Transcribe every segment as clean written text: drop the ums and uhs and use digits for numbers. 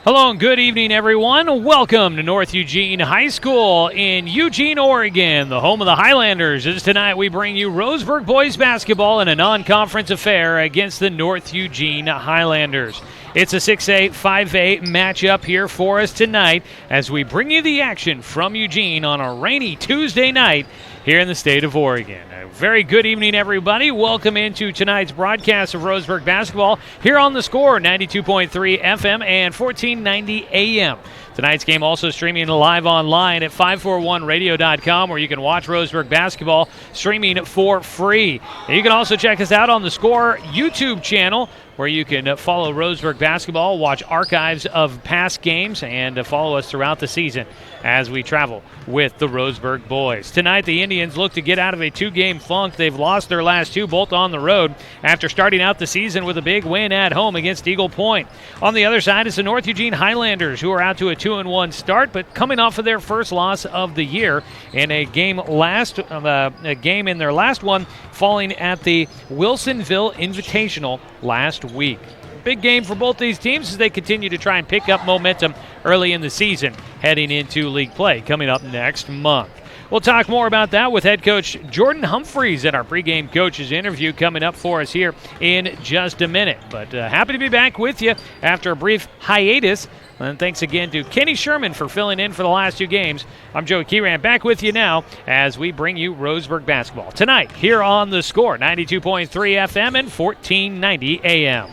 Hello and good evening, everyone. Welcome to North Eugene High School in Eugene, Oregon, the home of the Highlanders. As tonight we bring you Roseburg boys basketball in a non-conference affair against the North Eugene Highlanders. It's a 6A, 5A matchup here for us tonight as we bring you the action from Eugene on a rainy Tuesday night here in the state of Oregon. A very good evening, everybody. Welcome into tonight's broadcast of Roseburg basketball here on the Score, 92.3 FM and 1490 AM. Tonight's game also streaming live online at 541radio.com, where you can watch Roseburg basketball streaming for free. And you can also check us out on the Score YouTube channel, where you can follow Roseburg basketball, watch archives of past games, and follow us throughout the season as we travel with the Roseburg boys. Tonight, the Indians look to get out of a two-game funk. They've lost their last two, both on the road, after starting out the season with a big win at home against Eagle Point. On the other side is the North Eugene Highlanders, who are out to a 2-1 start, but coming off of their first loss of the year in a game in their last one, falling at the Wilsonville Invitational last week. Big game for both these teams as they continue to try and pick up momentum early in the season, heading into league play coming up next month. We'll talk more about that with head coach Jordan Humphreys at our pregame coaches interview coming up for us here in just a minute. But happy to be back with you after a brief hiatus. And thanks again to Kenny Sherman for filling in for the last two games. I'm Joey Kieran, back with you now as we bring you Roseburg basketball tonight here on the Score, 92.3 FM and 1490 AM.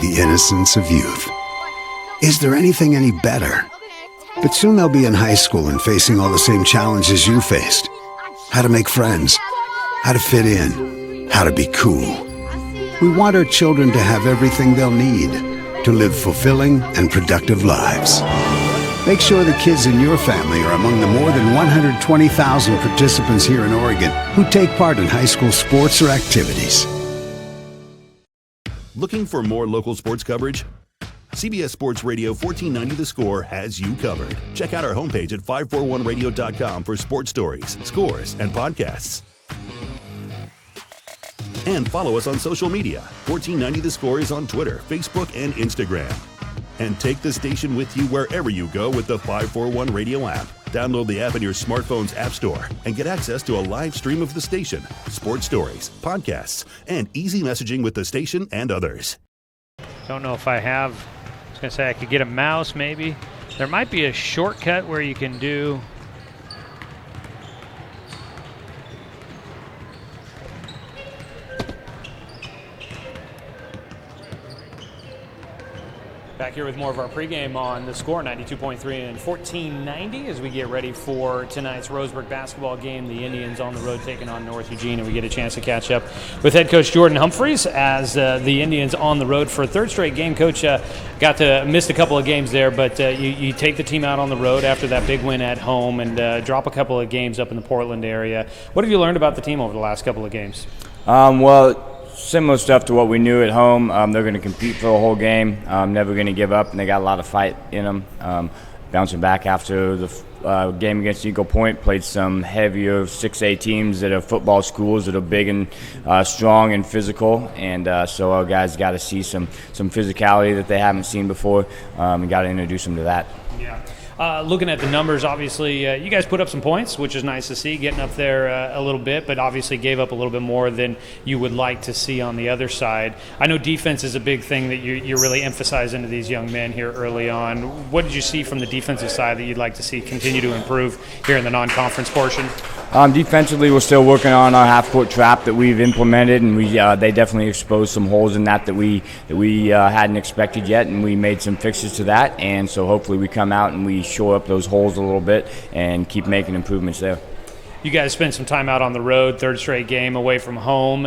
The innocence of youth. Is there anything any better? But soon they'll be in high school and facing all the same challenges you faced. How to make friends, how to fit in, how to be cool. We want our children to have everything they'll need to live fulfilling and productive lives. Make sure the kids in your family are among the more than 120,000 participants here in Oregon who take part in high school sports or activities. Looking for more local sports coverage? CBS Sports Radio 1490 The Score has you covered. Check out our homepage at 541radio.com for sports stories, scores, and podcasts. And follow us on social media. 1490 The Score is on Twitter, Facebook, and Instagram. And take the station with you wherever you go with the 541 Radio app. Download the app in your smartphone's app store and get access to a live stream of the station, sports stories, podcasts, and easy messaging with the station and others. Don't know if I have, I was going to say I could get a mouse maybe. There might be a shortcut where you can do... Back here with more of our pregame on the Score, 92.3 and 1490 as we get ready for tonight's Roseburg basketball game. The Indians on the road taking on North Eugene, and we get a chance to catch up with head coach Jordan Humphreys as the Indians on the road for a third straight game. Coach missed a couple of games there, but you take the team out on the road after that big win at home and drop a couple of games up in the Portland area. What have you learned about the team over the last couple of games? Similar stuff to what we knew at home. They're going to compete for the whole game, never going to give up, and they got a lot of fight in them. Bouncing back after the game against Eagle Point, played some heavier 6A teams that are football schools that are big and strong and physical, and so our guys got to see some physicality that they haven't seen before, and got to introduce them to that. Yeah. Looking at the numbers, obviously, you guys put up some points, which is nice to see, getting up there a little bit, but obviously gave up a little bit more than you would like to see on the other side. I know defense is a big thing that you're really emphasizing to these young men here early on. What did you see from the defensive side that you'd like to see continue to improve here in the non-conference portion? Defensively, we're still working on our half-court trap that we've implemented, and they definitely exposed some holes in that we hadn't expected yet, and we made some fixes to that, and so hopefully we come out and we shore up those holes a little bit and keep making improvements there. You guys spent some time out on the road, third straight game away from home.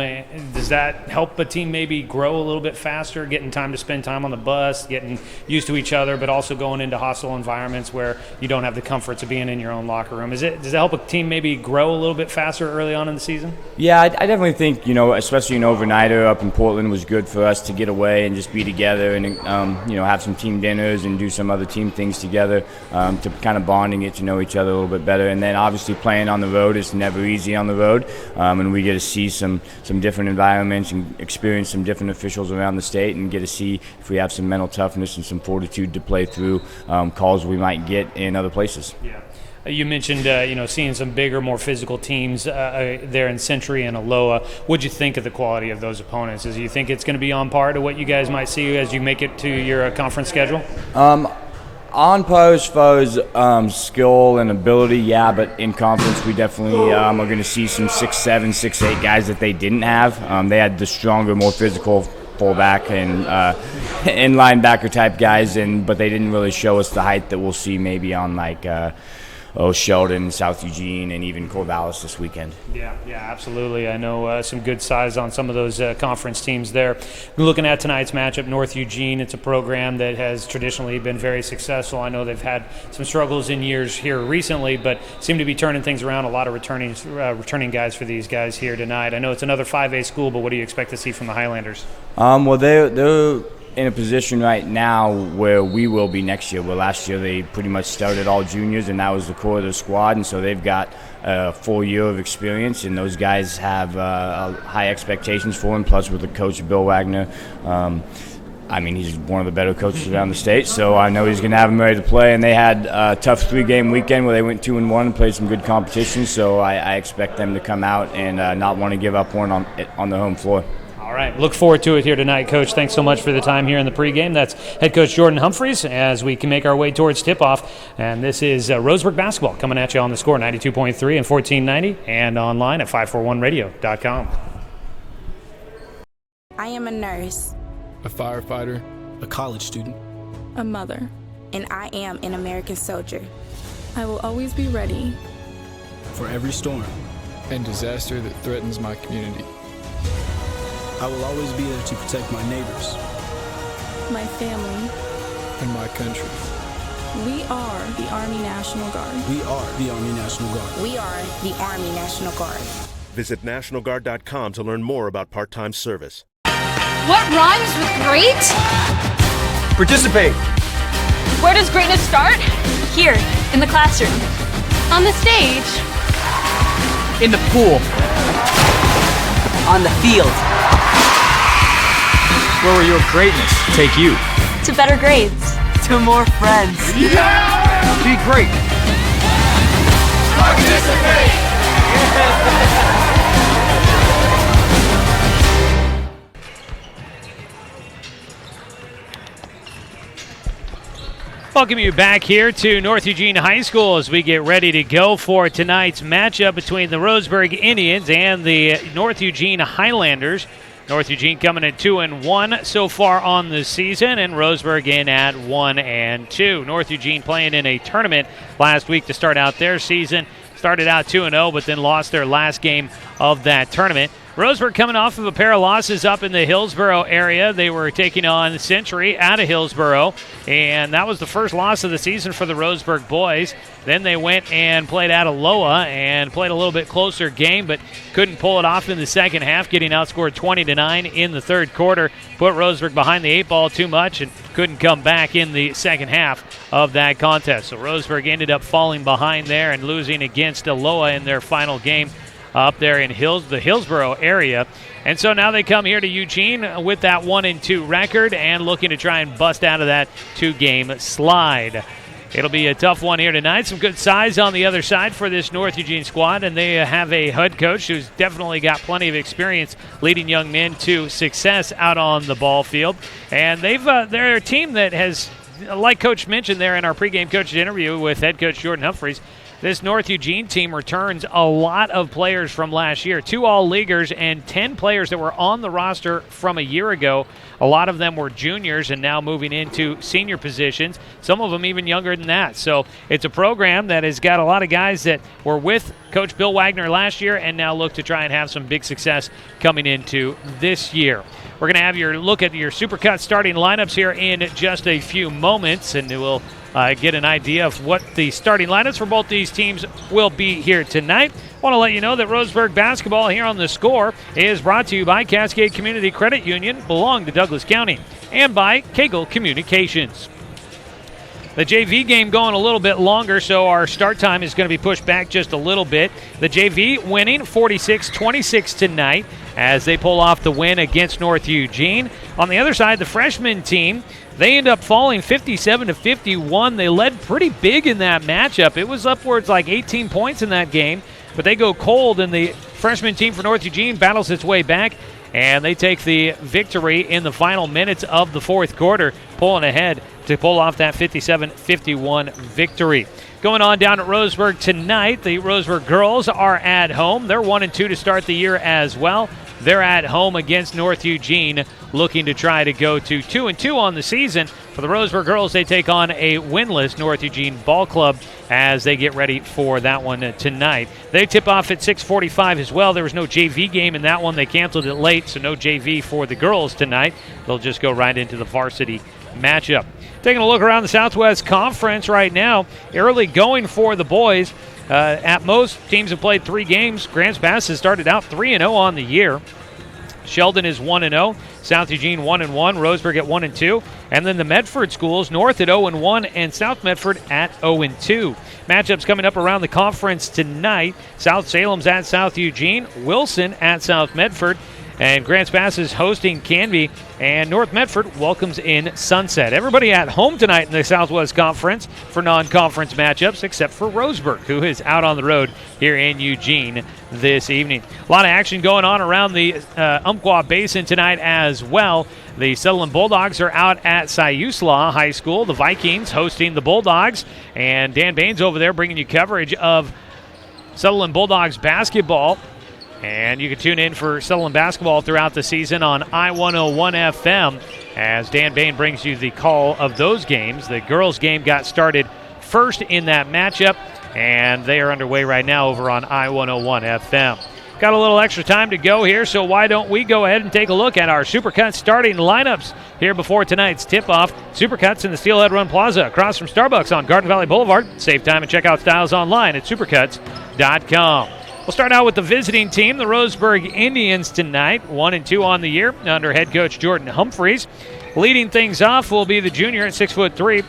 Does that help a team maybe grow a little bit faster, getting time to spend time on the bus, getting used to each other, but also going into hostile environments where you don't have the comforts of being in your own locker room? Does it help a team maybe grow a little bit faster early on in the season? Yeah, I definitely think, especially an overnighter up in Portland was good for us to get away and just be together and, have some team dinners and do some other team things together to kind of bond and get to know each other a little bit better. And then obviously playing on the road road. It's never easy on the road, and we get to see some different environments and experience some different officials around the state, and get to see if we have some mental toughness and some fortitude to play through calls we might get in other places. Yeah. You mentioned, seeing some bigger, more physical teams there in Century and Aloha. What'd you think of the quality of those opponents? Do you think it's going to be on par to what you guys might see as you make it to your conference schedule? On par as far as skill and ability, yeah, but in conference we definitely are going to see some 6'7", 6'8" guys that they didn't have. They had the stronger, more physical fullback and linebacker type guys, but they didn't really show us the height that we'll see maybe on Sheldon, South Eugene, and even Corvallis this weekend. Yeah, absolutely. I know some good size on some of those conference teams there. Looking at tonight's matchup, North Eugene, it's a program that has traditionally been very successful. I know they've had some struggles in years here recently, but seem to be turning things around. A lot of returning guys for these guys here tonight. I know it's another 5A school, but what do you expect to see from the Highlanders? Well, they're in a position right now where we will be next year. Where last year they pretty much started all juniors, and that was the core of the squad, and so they've got a full year of experience, and those guys have high expectations for them. Plus, with the coach Bill Wagner, he's one of the better coaches around the state, so I know he's going to have them ready to play. And they had a tough 3-game weekend where they went 2-1 and played some good competition, so I expect them to come out and not want to give up one on the home floor. All right, look forward to it here tonight, Coach. Thanks so much for the time here in the pregame. That's head coach Jordan Humphreys as we can make our way towards tip-off. And this is Roseburg basketball coming at you on the Score, 92.3 and 1490, and online at 541radio.com. I am a nurse, a firefighter, a college student, a mother, and I am an American soldier. I will always be ready for every storm and disaster that threatens my community. I will always be there to protect my neighbors, my family, and my country. We are the Army National Guard. We are the Army National Guard. We are the Army National Guard. Visit nationalguard.com to learn more about part-time service. What rhymes with great? Participate. Where does greatness start? Here, in the classroom. On the stage. In the pool. On the field. Where will your greatness take you? To better grades. To more friends. Yeah! Be great. Participate! Welcome you back here to North Eugene High School as we get ready to go for tonight's matchup between the Roseburg Indians and the North Eugene Highlanders. North Eugene coming at 2-1 so far on the season, and Roseburg in at 1-2. North Eugene playing in a tournament last week to start out their season. Started out 2-0, but then lost their last game of that tournament. Roseburg coming off of a pair of losses up in the Hillsboro area. They were taking on Century out of Hillsboro, and that was the first loss of the season for the Roseburg boys. Then they went and played out of Loa and played a little bit closer game, but couldn't pull it off in the second half, getting outscored 20-9 in the third quarter. Put Roseburg behind the 8 ball too much and couldn't come back in the second half of that contest. So Roseburg ended up falling behind there and losing against Loa in their final game up there in the Hillsboro area. And so now they come here to Eugene with that 1-2 record and looking to try and bust out of that 2-game slide. It'll be a tough one here tonight. Some good size on the other side for this North Eugene squad, and they have a head coach who's definitely got plenty of experience leading young men to success out on the ball field. And they're a team that has, like Coach mentioned there in our pregame coaches interview with head coach Jordan Humphreys, this North Eugene team returns a lot of players from last year. 2 all-leaguers and 10 players that were on the roster from a year ago. A lot of them were juniors and now moving into senior positions, some of them even younger than that. So it's a program that has got a lot of guys that were with Coach Bill Wagner last year and now look to try and have some big success coming into this year. We're going to have your look at your Supercut starting lineups here in just a few moments, and we'll get an idea of what the starting lineups for both these teams will be here tonight. I want to let you know that Roseburg basketball here on The Score is brought to you by Cascade Community Credit Union, belong to Douglas County, and by Kegel Communications. The JV game going a little bit longer, so our start time is going to be pushed back just a little bit. The JV winning 46-26 tonight as they pull off the win against North Eugene. On the other side, the freshman team, they end up falling 57-51. They led pretty big in that matchup. It was upwards like 18 points in that game, but they go cold, and the freshman team for North Eugene battles its way back, and they take the victory in the final minutes of the fourth quarter, pulling ahead to pull off that 57-51 victory. Going on down at Roseburg tonight, the Roseburg girls are at home. They're 1-2 to start the year as well. They're at home against North Eugene, looking to try to go to 2-2 on the season. For the Roseburg girls, they take on a winless North Eugene ball club as they get ready for that one tonight. They tip off at 6:45 as well. There was no JV game in that one. They canceled it late, so no JV for the girls tonight. They'll just go right into the varsity matchup. Taking a look around the Southwest Conference right now, early going for the boys. At most, teams have played 3 games. Grants Pass has started out 3-0 on the year. Sheldon is 1-0, South Eugene 1-1, Roseburg at 1-2, and then the Medford schools, North at 0-1, and South Medford at 0-2. Matchups coming up around the conference tonight. South Salem's at South Eugene, Wilson at South Medford, and Grants Pass is hosting Canby, and North Medford welcomes in Sunset. Everybody at home tonight in the Southwest Conference for non-conference matchups, except for Roseburg, who is out on the road here in Eugene this evening. A lot of action going on around the Umpqua Basin tonight as well. The Sutherland Bulldogs are out at Siuslaw High School. The Vikings hosting the Bulldogs, and Dan Baines over there bringing you coverage of Sutherland Bulldogs basketball. And you can tune in for Sutherland basketball throughout the season on I-101 FM as Dan Bain brings you the call of those games. The girls' game got started first in that matchup, and they are underway right now over on I-101 FM. Got a little extra time to go here, so why don't we go ahead and take a look at our Supercuts starting lineups here before tonight's tip-off. Supercuts in the Steelhead Run Plaza across from Starbucks on Garden Valley Boulevard. Save time and check out styles online at supercuts.com. We'll start out with the visiting team, the Roseburg Indians tonight, 1-2 on the year under head coach Jordan Humphreys. Leading things off will be the junior at 6'3",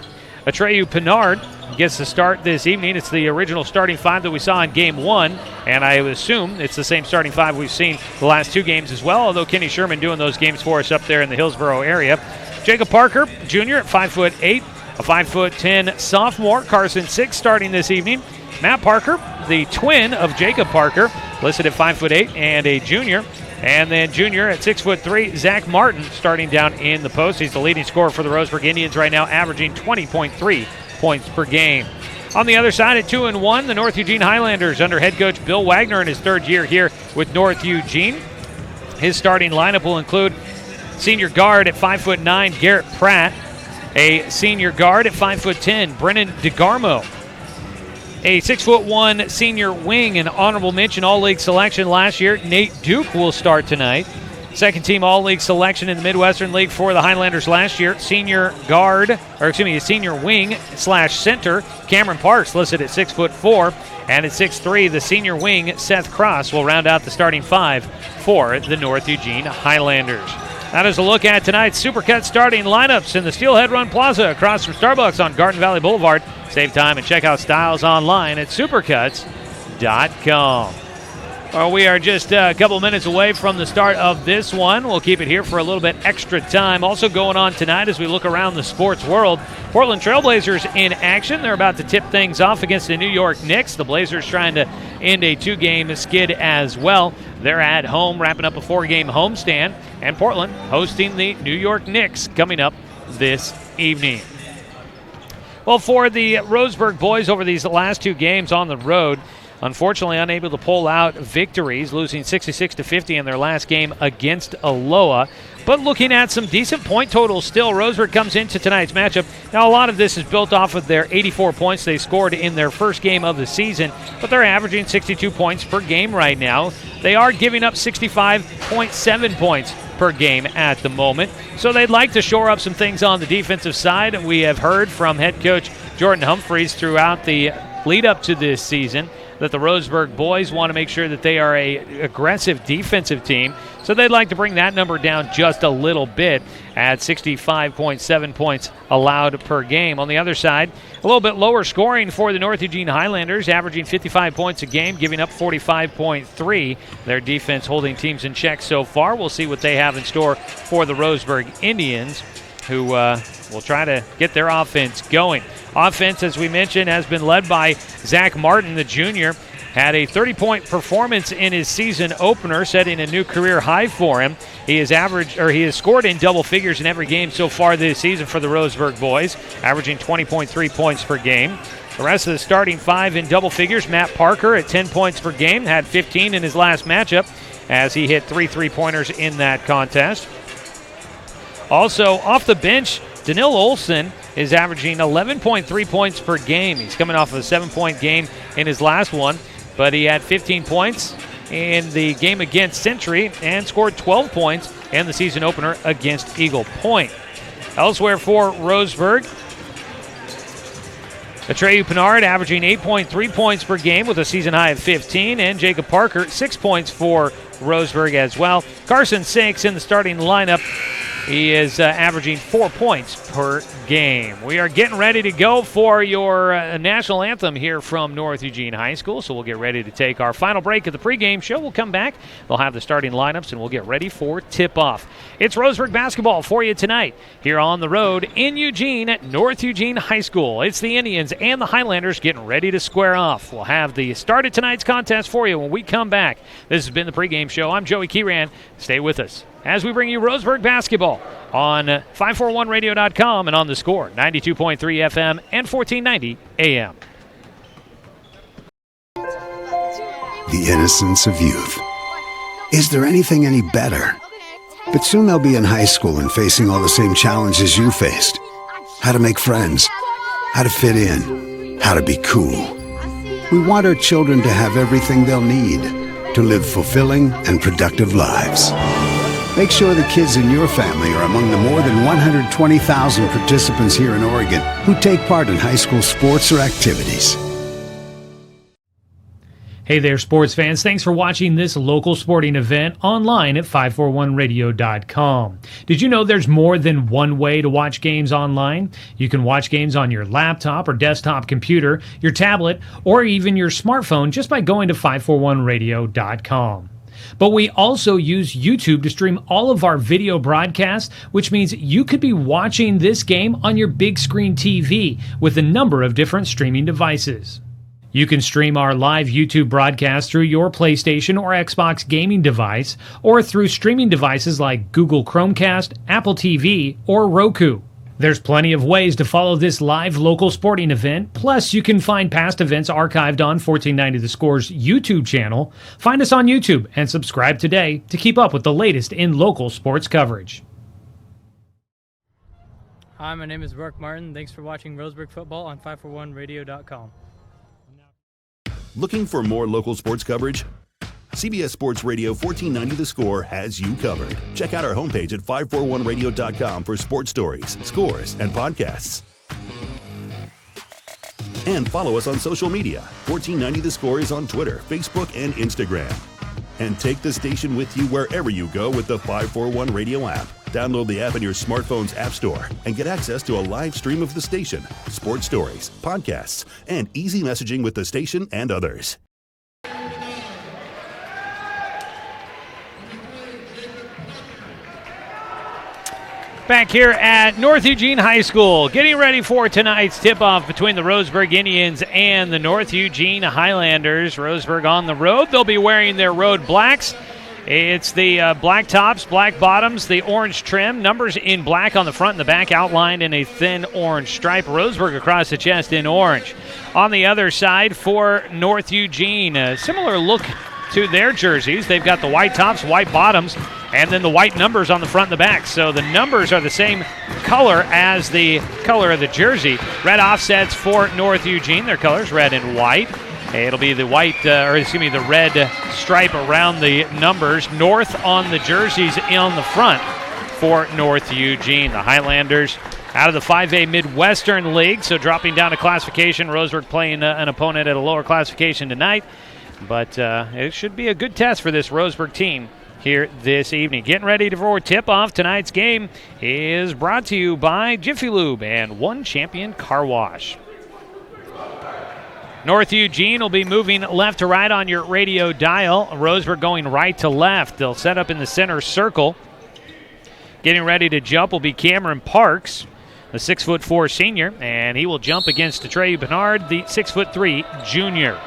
Atreyu Pinard. Gets the start this evening. It's the original starting 5 that we saw in Game 1, and I assume it's the same starting 5 we've seen the last 2 games as well, although Kenny Sherman doing those games for us up there in the Hillsboro area. Jacob Parker, junior at 5'8", a 5'10" sophomore. Carson 6 starting this evening. Matt Parker, the twin of Jacob Parker, listed at 5'8" and a junior. And then junior at 6'3", Zach Martin, starting down in the post. He's the leading scorer for the Roseburg Indians right now, averaging 20.3 points per game. On the other side at 2-1, the North Eugene Highlanders under head coach Bill Wagner in his 3rd year here with North Eugene. His starting lineup will include senior guard at 5'9", Garrett Pratt, a senior guard at 5'10", Brennan Degarmo, a 6'1" senior wing, an honorable mention All-League selection last year, Nate Duke will start tonight. Second team All-League selection in the Midwestern League for the Highlanders last year, senior wing / center, Cameron Parks listed at 6'4", and at 6'3", the senior wing, Seth Cross, will round out the starting 5 for the North Eugene Highlanders. That is a look at tonight's Supercut starting lineups in the Steelhead Run Plaza across from Starbucks on Garden Valley Boulevard. Save time and check out styles online at supercuts.com. Well, we are just a couple minutes away from the start of this one. We'll keep it here for a little bit extra time. Also going on tonight as we look around the sports world, Portland Trailblazers in action. They're about to tip things off against the New York Knicks. The Blazers trying to end a 2-game skid as well. They're at home, wrapping up a 4-game homestand, and Portland hosting the New York Knicks coming up this evening. Well, for the Roseburg boys over these last 2 games on the road, unfortunately unable to pull out victories, losing 66-50 in their last game against Aloha. But looking at some decent point totals still, Roseburg comes into tonight's matchup. Now, a lot of this is built off of their 84 points they scored in their first game of the season, but they're averaging 62 points per game right now. They are giving up 65.7 points per game at the moment, so they'd like to shore up some things on the defensive side. We have heard from head coach Jordan Humphreys throughout the lead up to this season that the Roseburg boys want to make sure that they are a aggressive defensive team. So they'd like to bring that number down just a little bit at 65.7 points allowed per game. On the other side, a little bit lower scoring for the North Eugene Highlanders, averaging 55 points a game, giving up 45.3. Their defense holding teams in check so far. We'll see what they have in store for the Roseburg Indians, who will try to get their offense going. Offense, as we mentioned, has been led by Zach Martin, the junior. Had a 30-point performance in his season opener, setting a new career high for him. He has scored in double figures in every game so far this season for the Roseburg boys, averaging 20.3 points per game. The rest of the starting five in double figures, Matt Parker at 10 points per game, had 15 in his last matchup as he hit 3 3-pointers in that contest. Also, off the bench, Danil Olson is averaging 11.3 points per game. He's coming off of a 7-point game in his last one, but he had 15 points in the game against Century and scored 12 points in the season opener against Eagle Point. Elsewhere for Roseburg, Atreyu Pinard averaging 8.3 points per game with a season high of 15, and Jacob Parker 6 points for Roseburg as well. Carson 6 in the starting lineup. He is averaging 4 points per game. We are getting ready to go for your national anthem here from North Eugene High School, so we'll get ready to take our final break of the pregame show. We'll come back. They'll have the starting lineups, and we'll get ready for tip-off. It's Roseburg basketball for you tonight here on the road in Eugene at North Eugene High School. It's the Indians and the Highlanders getting ready to square off. We'll have the start of tonight's contest for you when we come back. This has been the pregame show. I'm Joey Kieran. Stay with us as we bring you Roseburg basketball on 541radio.com and on the Score, 92.3 FM and 1490 AM. The innocence of youth. Is there anything any better? But soon they'll be in high school and facing all the same challenges you faced. How to make friends, how to fit in, how to be cool. We want our children to have everything they'll need to live fulfilling and productive lives. Make sure the kids in your family are among the more than 120,000 participants here in Oregon who take part in high school sports or activities. Hey there, sports fans. Thanks for watching this local sporting event online at 541radio.com. Did you know there's more than one way to watch games online? You can watch games on your laptop or desktop computer, your tablet, or even your smartphone just by going to 541radio.com. But we also use YouTube to stream all of our video broadcasts, which means you could be watching this game on your big screen TV with a number of different streaming devices. You can stream our live YouTube broadcast through your PlayStation or Xbox gaming device, or through streaming devices like Google Chromecast, Apple TV, or Roku. There's plenty of ways to follow this live local sporting event. Plus, you can find past events archived on 1490 The Score's YouTube channel. Find us on YouTube and subscribe today to keep up with the latest in local sports coverage. Hi, my name is Mark Martin. Thanks for watching Roseburg football on 541radio.com. Looking for more local sports coverage? CBS Sports Radio 1490 The Score has you covered. Check out our homepage at 541radio.com for sports stories, scores, and podcasts. And follow us on social media. 1490 The Score is on Twitter, Facebook, and Instagram. And take the station with you wherever you go with the 541 Radio app. Download the app in your smartphone's app store and get access to a live stream of the station, sports stories, podcasts, and easy messaging with the station and others. Back here at North Eugene High School, getting ready for tonight's tip-off between the Roseburg Indians and the North Eugene Highlanders. Roseburg on the road. They'll be wearing their road blacks. It's the black tops, black bottoms, the orange trim, numbers in black on the front and the back, outlined in a thin orange stripe. Roseburg across the chest in orange. On the other side for North Eugene, a similar look to their jerseys. They've got the white tops, white bottoms, and then the white numbers on the front and the back. So the numbers are the same color as the color of the jersey. Red offsets for North Eugene. Their colors, red and white. It'll be the the red stripe around the numbers. North on the jerseys on the front for North Eugene. The Highlanders out of the 5A Midwestern League, so dropping down to classification. Roseburg playing an opponent at a lower classification tonight, but it should be a good test for this Roseburg team here this evening. Getting ready for tip-off. Tonight's game is brought to you by Jiffy Lube and One Champion Car Wash. North Eugene will be moving left to right on your radio dial. Roseburg going right to left. They'll set up in the center circle. Getting ready to jump will be Cameron Parks, the 6'4" senior, and he will jump against Tyree Pinard, the 6'3" junior.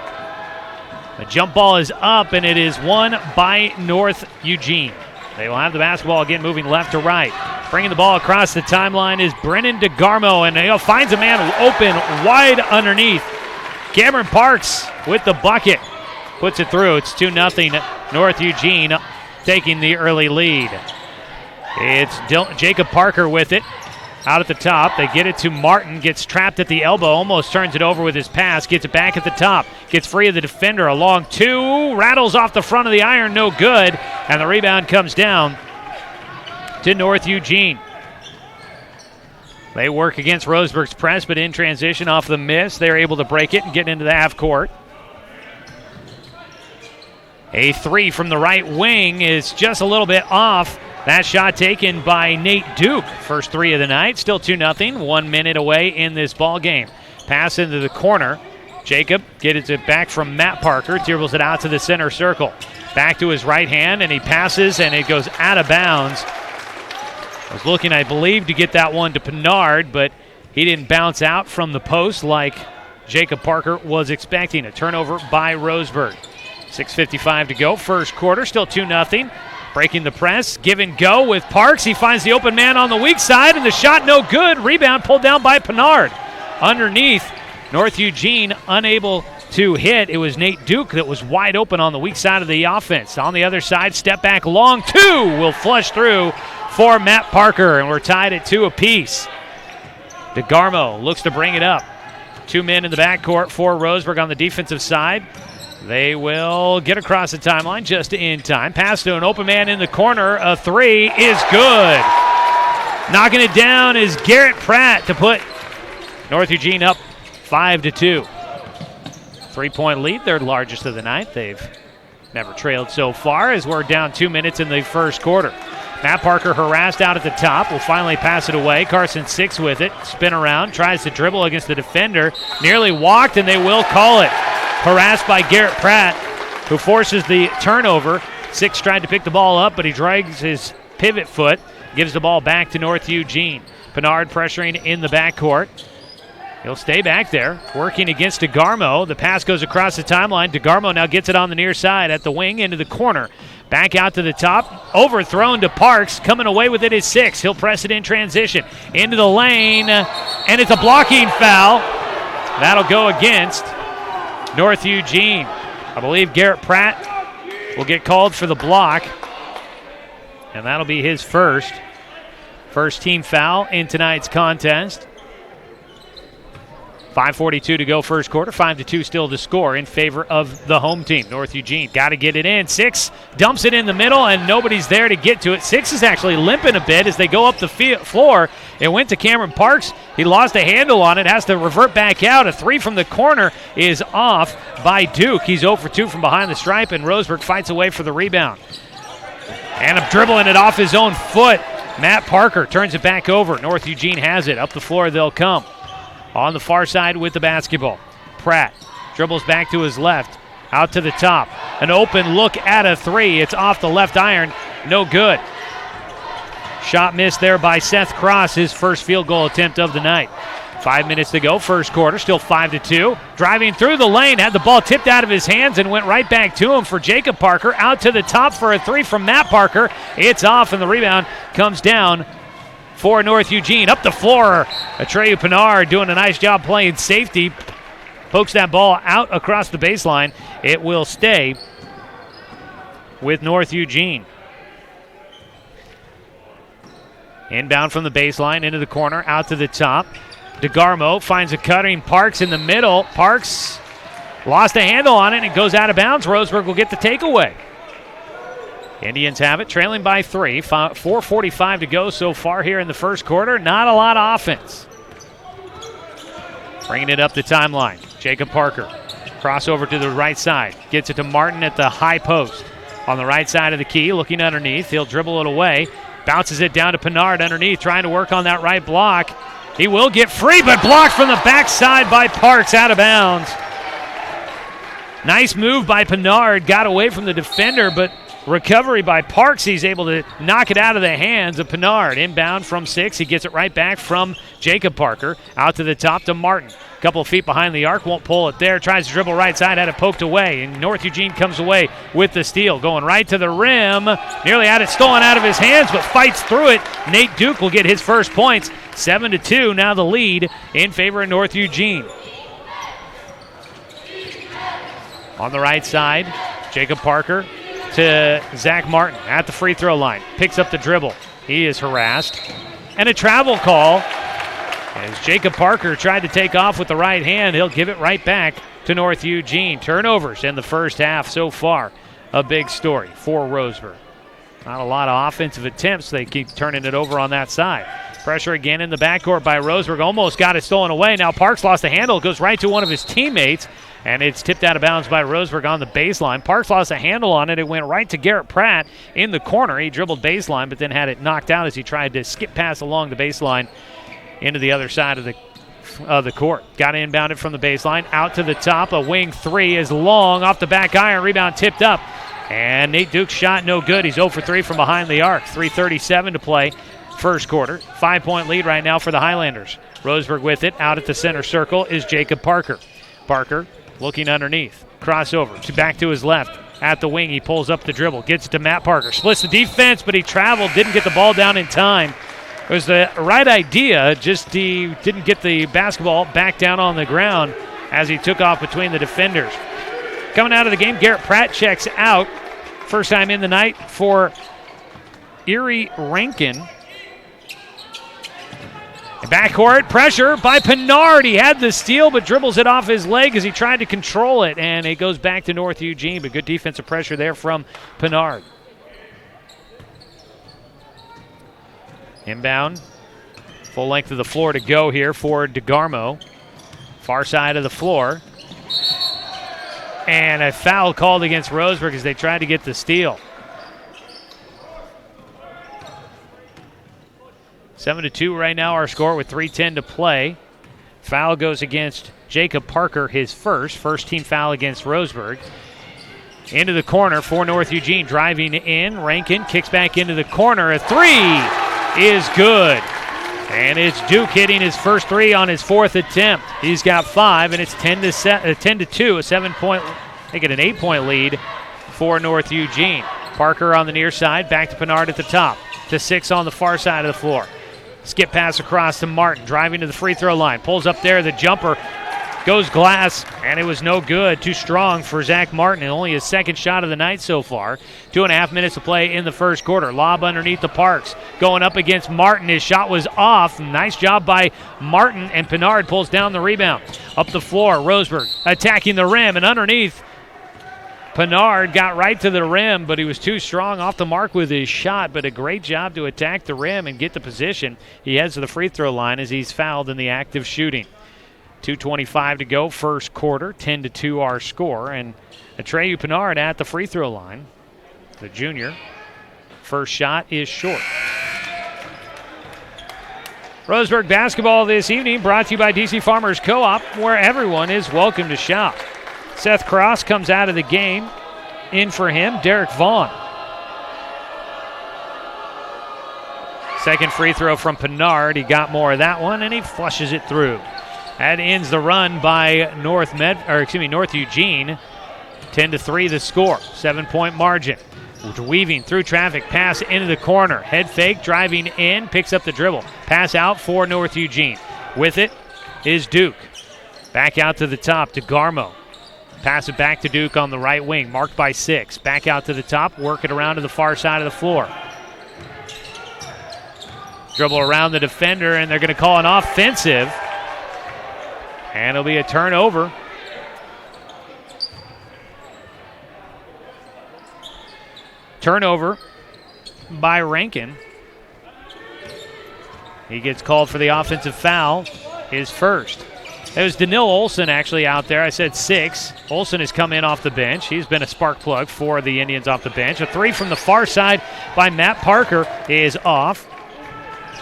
The jump ball is up, and it is won by North Eugene. They will have the basketball again, moving left to right. Bringing the ball across the timeline is Brennan Degarmo, and he finds a man open wide underneath. Cameron Parks with the bucket. Puts it through. It's 2-0 North Eugene taking the early lead. It's Jacob Parker with it. Out at the top. They get it to Martin. Gets trapped at the elbow. Almost turns it over with his pass. Gets it back at the top. Gets free of the defender. A long two. Rattles off the front of the iron. No good. And the rebound comes down to North Eugene. They work against Roseburg's press, but in transition off the miss, they're able to break it and get into the half court. A three from the right wing is just a little bit off. That shot taken by Nate Duke. First three of the night. Still 2-0. 1 minute away in this ball game. Pass into the corner. Jacob gets it back from Matt Parker. Dribbles it out to the center circle. Back to his right hand, and he passes, and it goes out of bounds. I was looking, I believe, to get that one to Pinard, but he didn't bounce out from the post like Jacob Parker was expecting. A turnover by Roseburg. 6:55 to go. First quarter. Still 2-0. Breaking the press, give and go with Parks. He finds the open man on the weak side, and the shot no good. Rebound pulled down by Pinard. Underneath, North Eugene unable to hit. It was Nate Duke that was wide open on the weak side of the offense. On the other side, step back long two will flush through for Matt Parker, and we're tied at 2 apiece. Degarmo looks to bring it up. 2 men in the backcourt for Roseburg on the defensive side. They will get across the timeline just in time. Pass to an open man in the corner. A three is good. Knocking it down is Garrett Pratt to put North Eugene up 5-2. 3-point lead, their largest of the night. They've never trailed so far as we're down 2 minutes in the first quarter. Matt Parker harassed out at the top. Will finally pass it away. Carson 6 with it. Spin around. Tries to dribble against the defender. Nearly walked, and they will call it. Harassed by Garrett Pratt, who forces the turnover. 6 tried to pick the ball up, but he drags his pivot foot. Gives the ball back to North Eugene. Pinard pressuring in the backcourt. He'll stay back there, working against Degarmo. The pass goes across the timeline. Degarmo now gets it on the near side at the wing into the corner. Back out to the top. Overthrown to Parks. Coming away with it is 6. He'll press it in transition. Into the lane, and it's a blocking foul. That'll go against North Eugene. I believe Garrett Pratt will get called for the block, and that'll be his first team foul in tonight's contest. 5:42 to go first quarter. 5-2 still to score in favor of the home team. North Eugene got to get it in. 6 dumps it in the middle, and nobody's there to get to it. 6 is actually limping a bit as they go up the floor. It went to Cameron Parks. He lost a handle on it, has to revert back out. A 3 from the corner is off by Duke. He's 0 for 2 from behind the stripe, and Roseburg fights away for the rebound. And dribbling it off his own foot. Matt Parker turns it back over. North Eugene has it. Up the floor they'll come. On the far side with the basketball. Pratt dribbles back to his left. Out to the top. An open look at a 3. It's off the left iron. No good. Shot missed there by Seth Cross, his first field goal attempt of the night. 5 minutes to go, first quarter, still 5-2. Driving through the lane, had the ball tipped out of his hands and went right back to him for Jacob Parker. Out to the top for a 3 from Matt Parker. It's off, and the rebound comes down for North Eugene. Up the floor, Atreyu Pinard doing a nice job playing safety. Pokes that ball out across the baseline. It will stay with North Eugene. Inbound from the baseline into the corner, out to the top. Degarmo finds a cutting Parks in the middle. Parks lost a handle on it and it goes out of bounds. Roseburg will get the takeaway. Indians have it, trailing by 3. 4:45 to go so far here in the first quarter. Not a lot of offense. Bringing it up the timeline. Jacob Parker. Crossover to the right side. Gets it to Martin at the high post. On the right side of the key, looking underneath. He'll dribble it away. Bounces it down to Pinard underneath, trying to work on that right block. He will get free, but blocked from the backside by Parks, out of bounds. Nice move by Pinard. Got away from the defender, but recovery by Parks. He's able to knock it out of the hands of Pinard. Inbound from 6. He gets it right back from Jacob Parker. Out to the top to Martin. Couple of feet behind the arc, won't pull it there. Tries to dribble right side, had it poked away. And North Eugene comes away with the steal. Going right to the rim. Nearly had it stolen out of his hands, but fights through it. Nate Duke will get his first points. 7-2, now the lead in favor of North Eugene. On the right side, Jacob Parker to Zach Martin at the free throw line. Picks up the dribble. He is harassed. And a travel call. As Jacob Parker tried to take off with the right hand, he'll give it right back to North Eugene. Turnovers in the first half so far. A big story for Roseburg. Not a lot of offensive attempts. They keep turning it over on that side. Pressure again in the backcourt by Roseburg. Almost got it stolen away. Now Parks lost the handle. It goes right to one of his teammates. And it's tipped out of bounds by Roseburg on the baseline. Parks lost a handle on it. It went right to Garrett Pratt in the corner. He dribbled baseline, but then had it knocked out as he tried to skip pass along the baseline into the other side of the court. Got to inbound it from the baseline. Out to the top. A wing 3 is long. Off the back iron. Rebound tipped up. And Nate Duke's shot no good. He's 0 for 3 from behind the arc. 3:37 to play first quarter. 5-point lead right now for the Highlanders. Roseburg with it. Out at the center circle is Jacob Parker. Parker looking underneath. Crossover. Back to his left. At the wing, he pulls up the dribble. Gets it to Matt Parker. Splits the defense, but he traveled. Didn't get the ball down in time. It was the right idea, just he didn't get the basketball back down on the ground as he took off between the defenders. Coming out of the game, Garrett Pratt checks out. First time in the night for Erie Rankin. Backcourt pressure by Pinard. He had the steal, but dribbles it off his leg as he tried to control it, and it goes back to North Eugene, but good defensive pressure there from Pinard. Inbound. Full length of the floor to go here for Degarmo. Far side of the floor. And a foul called against Roseburg as they tried to get the steal. 7-2 right now our score with 3:10 to play. Foul goes against Jacob Parker, his first team foul against Roseburg. Into the corner for North Eugene. Driving in, Rankin kicks back into the corner. A 3 is good. And it's Duke hitting his first 3 on his 4th attempt. He's got 5, and it's 10-2, a 7-point, make it an 8-point lead for North Eugene. Parker on the near side, back to Pinard at the top. To 6 on the far side of the floor. Skip pass across to Martin, driving to the free throw line. Pulls up there, the jumper goes glass, and it was no good. Too strong for Zach Martin, and only his second shot of the night so far. 2.5 minutes to play in the first quarter. Lob underneath the Parks. Going up against Martin. His shot was off. Nice job by Martin, and Pinard pulls down the rebound. Up the floor, Roseburg attacking the rim, and underneath, Pinard got right to the rim, but he was too strong off the mark with his shot, but a great job to attack the rim and get the position. He heads to the free throw line as he's fouled in the act of shooting. 2:25 to go, first quarter, 10-2 our score, and Atreyu Pinard at the free throw line. The junior, first shot is short. Roseburg basketball this evening brought to you by DC Farmers Co-op, where everyone is welcome to shop. Seth Cross comes out of the game. In for him, Derek Vaughn. Second free throw from Pinard. He got more of that one, and he flushes it through. That ends the run by North Eugene. 10-3 the score. 7-point margin. Weaving through traffic, pass into the corner. Head fake, driving in, picks up the dribble. Pass out for North Eugene. With it is Duke. Back out to the top to Degarmo. Pass it back to Duke on the right wing, marked by 6. Back out to the top, work it around to the far side of the floor. Dribble around the defender, and they're going to call an offensive. And it'll be a turnover. Turnover by Rankin. He gets called for the offensive foul, his first. It was Olson actually out there. I said 6. Olson has come in off the bench. He's been a spark plug for the Indians off the bench. A 3 from the far side by Matt Parker is off.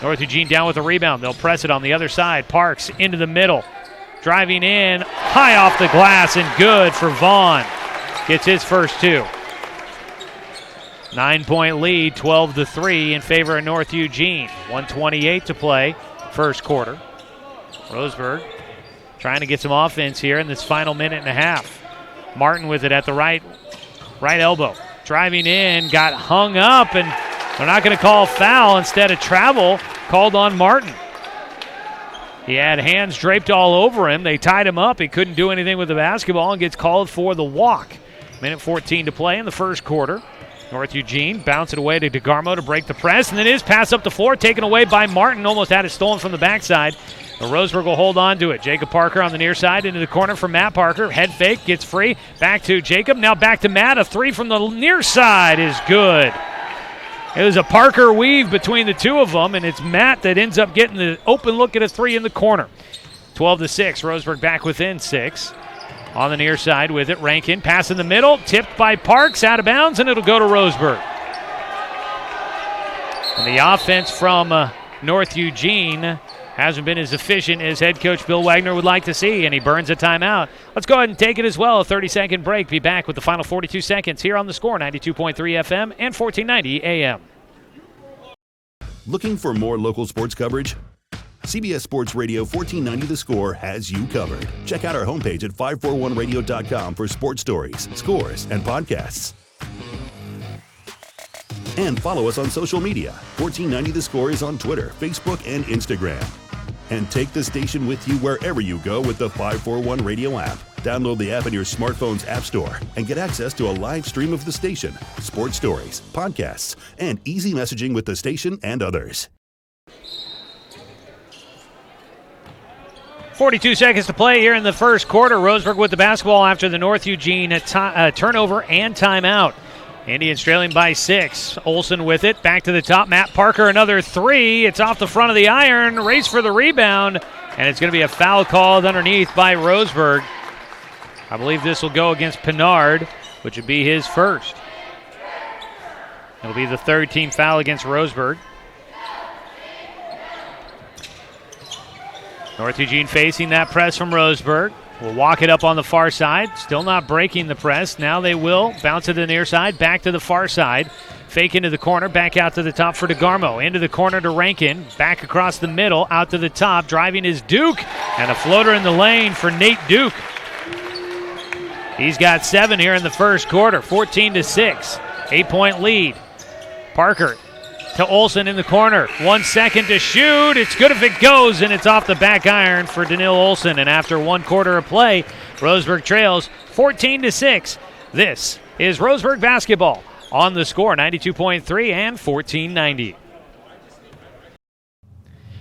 North Eugene down with a rebound. They'll press it on the other side. Parks into the middle. Driving in, high off the glass and good for Vaughn. Gets his first 2. 9-point lead, 12-3 in favor of North Eugene. 1:28 to play, first quarter. Roseburg trying to get some offense here in this final minute and a half. Martin with it at the right elbow. Driving in, got hung up, and they're not going to call foul. Instead of travel, called on Martin. He had hands draped all over him. They tied him up. He couldn't do anything with the basketball and gets called for the walk. Minute 14 to play in the first quarter. North Eugene bounce it away to Degarmo to break the press, and then his pass up the floor taken away by Martin. Almost had it stolen from the backside. The Roseburg will hold on to it. Jacob Parker on the near side into the corner for Matt Parker. Head fake, gets free. Back to Jacob. Now back to Matt. A 3 from the near side is good. It was a Parker weave between the two of them, and it's Matt that ends up getting the open look at a 3 in the corner. 12-6. Roseburg back within 6. On the near side with it. Rankin pass in the middle. Tipped by Parks. Out of bounds, and it'll go to Roseburg. And the offense from North Eugene hasn't been as efficient as head coach Bill Wagner would like to see, and he burns a timeout. Let's go ahead and take it as well. A 30-second break. Be back with the final 42 seconds here on the Score, 92.3 FM and 1490 AM. Looking for more local sports coverage? CBS Sports Radio 1490 The Score has you covered. Check out our homepage at 541radio.com for sports stories, scores, and podcasts. And follow us on social media. 1490 The Score is on Twitter, Facebook, and Instagram. And take the station with you wherever you go with the 541 Radio app. Download the app in your smartphone's app store and get access to a live stream of the station, sports stories, podcasts, and easy messaging with the station and others. 42 seconds to play here in the first quarter. Roseburg with the basketball after the North Eugene turnover and timeout. Indians trailing by 6. Olson with it. Back to the top. Matt Parker, another 3. It's off the front of the iron. Race for the rebound. And it's going to be a foul called underneath by Roseburg. I believe this will go against Pinard, which would be his first. It'll be the third team foul against Roseburg. North Eugene facing that press from Roseburg. Will walk it up on the far side. Still not breaking the press. Now they will. Bounce to the near side. Back to the far side. Fake into the corner. Back out to the top for Degarmo. Into the corner to Rankin. Back across the middle. Out to the top. Driving is Duke. And a floater in the lane for Nate Duke. He's got 7 here in the first quarter. 14-6. 8-point lead. Parker to Olson in the corner. 1 second to shoot. It's good if it goes, and it's off the back iron for Olson. And after 1 quarter of play, Roseburg trails 14-6. This is Roseburg basketball on the Score, 92.3 and 1490.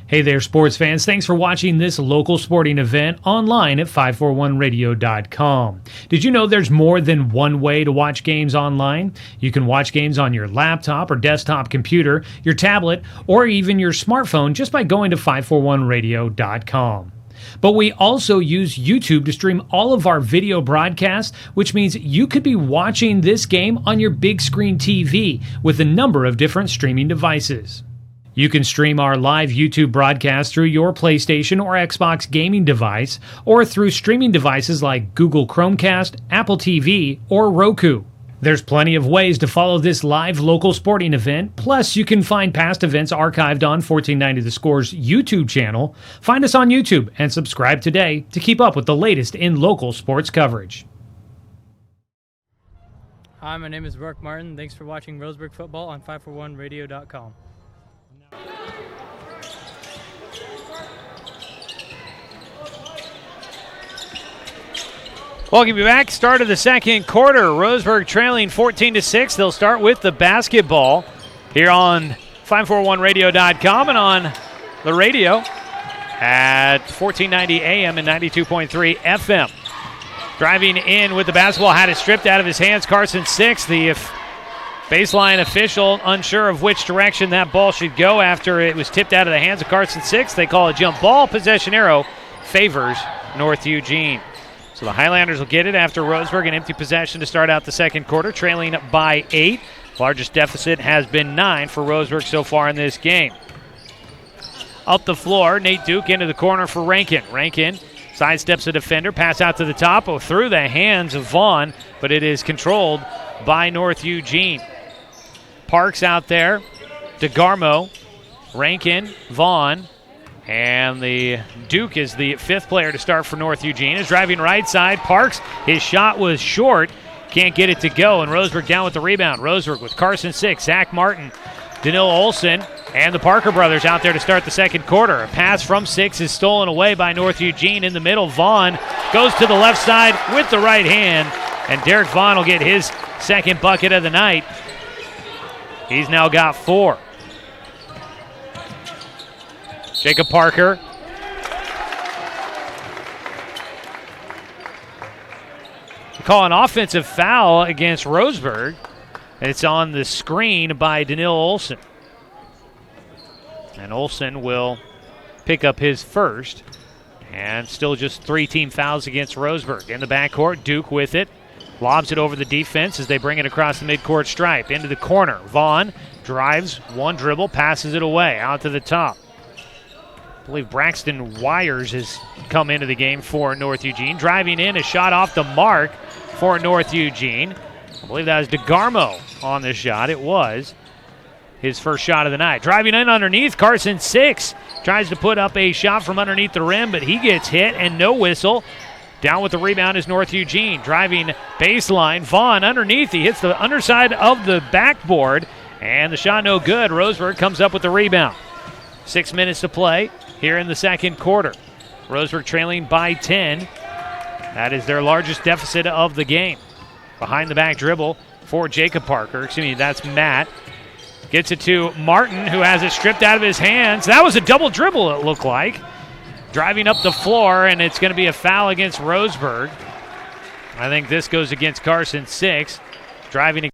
Hey there, sports fans. Thanks for watching this local sporting event online at 541radio.com. Did you know there's more than one way to watch games online? You can watch games on your laptop or desktop computer, your tablet, or even your smartphone just by going to 541radio.com. But we also use YouTube to stream all of our video broadcasts, which means you could be watching this game on your big screen TV with a number of different streaming devices. You can stream our live YouTube broadcast through your PlayStation or Xbox gaming device, or through streaming devices like Google Chromecast, Apple TV, or Roku. There's plenty of ways to follow this live local sporting event, plus you can find past events archived on 1490 The Score's YouTube channel. Find us on YouTube and subscribe today to keep up with the latest in local sports coverage. Hi, my name is Rourke Martin. Thanks for watching Roseburg football on 541radio.com. Welcome you back. Start of the second quarter. Roseburg trailing 14-6. They'll start with the basketball here on 541radio.com and on the radio at 1490 AM and 92.3 FM. Driving in with the basketball, had it stripped out of his hands. Carson 6. The Baseline official unsure of which direction that ball should go after it was tipped out of the hands of Carson 6. They call a jump ball. Possession arrow favors North Eugene. So the Highlanders will get it after Roseburg, an empty possession to start out the second quarter, trailing by 8. Largest deficit has been 9 for Roseburg so far in this game. Up the floor, Nate Duke into the corner for Rankin. Rankin sidesteps a defender, pass out to the top, through the hands of Vaughn, but it is controlled by North Eugene. Parks out there, Degarmo, Rankin, Vaughn, and the Duke is the 5th player to start for North Eugene. Is driving right side. Parks, his shot was short, can't get it to go, and Roseburg down with the rebound. Roseburg with Carson 6, Zach Martin, Danil Olson, and the Parker brothers out there to start the second quarter. A pass from 6 is stolen away by North Eugene in the middle. Vaughn goes to the left side with the right hand, and Derek Vaughn will get his second bucket of the night. He's now got 4. Jacob Parker. They call an offensive foul against Roseburg. It's on the screen by Danil Olson. And Olson will pick up his first. And still just 3 team fouls against Roseburg. In the backcourt, Duke with it. Lobs it over the defense as they bring it across the midcourt stripe. Into the corner. Vaughn drives, one dribble, passes it away, out to the top. I believe Braxton Wires has come into the game for North Eugene. Driving in, a shot off the mark for North Eugene. I believe that was Degarmo on this shot. It was his first shot of the night. Driving in underneath, Carson 6 tries to put up a shot from underneath the rim, but he gets hit and no whistle. Down with the rebound is North Eugene. Driving baseline, Vaughn underneath. He hits the underside of the backboard, and the shot no good. Roseburg comes up with the rebound. 6 minutes to play here in the second quarter. Roseburg trailing by 10. That is their largest deficit of the game. Behind the back dribble for Jacob Parker. Excuse me, that's Matt. Gets it to Martin, who has it stripped out of his hands. That was a double dribble, it looked like. Driving up the floor, and it's going to be a foul against Roseburg. I think this goes against Carson 6. Driving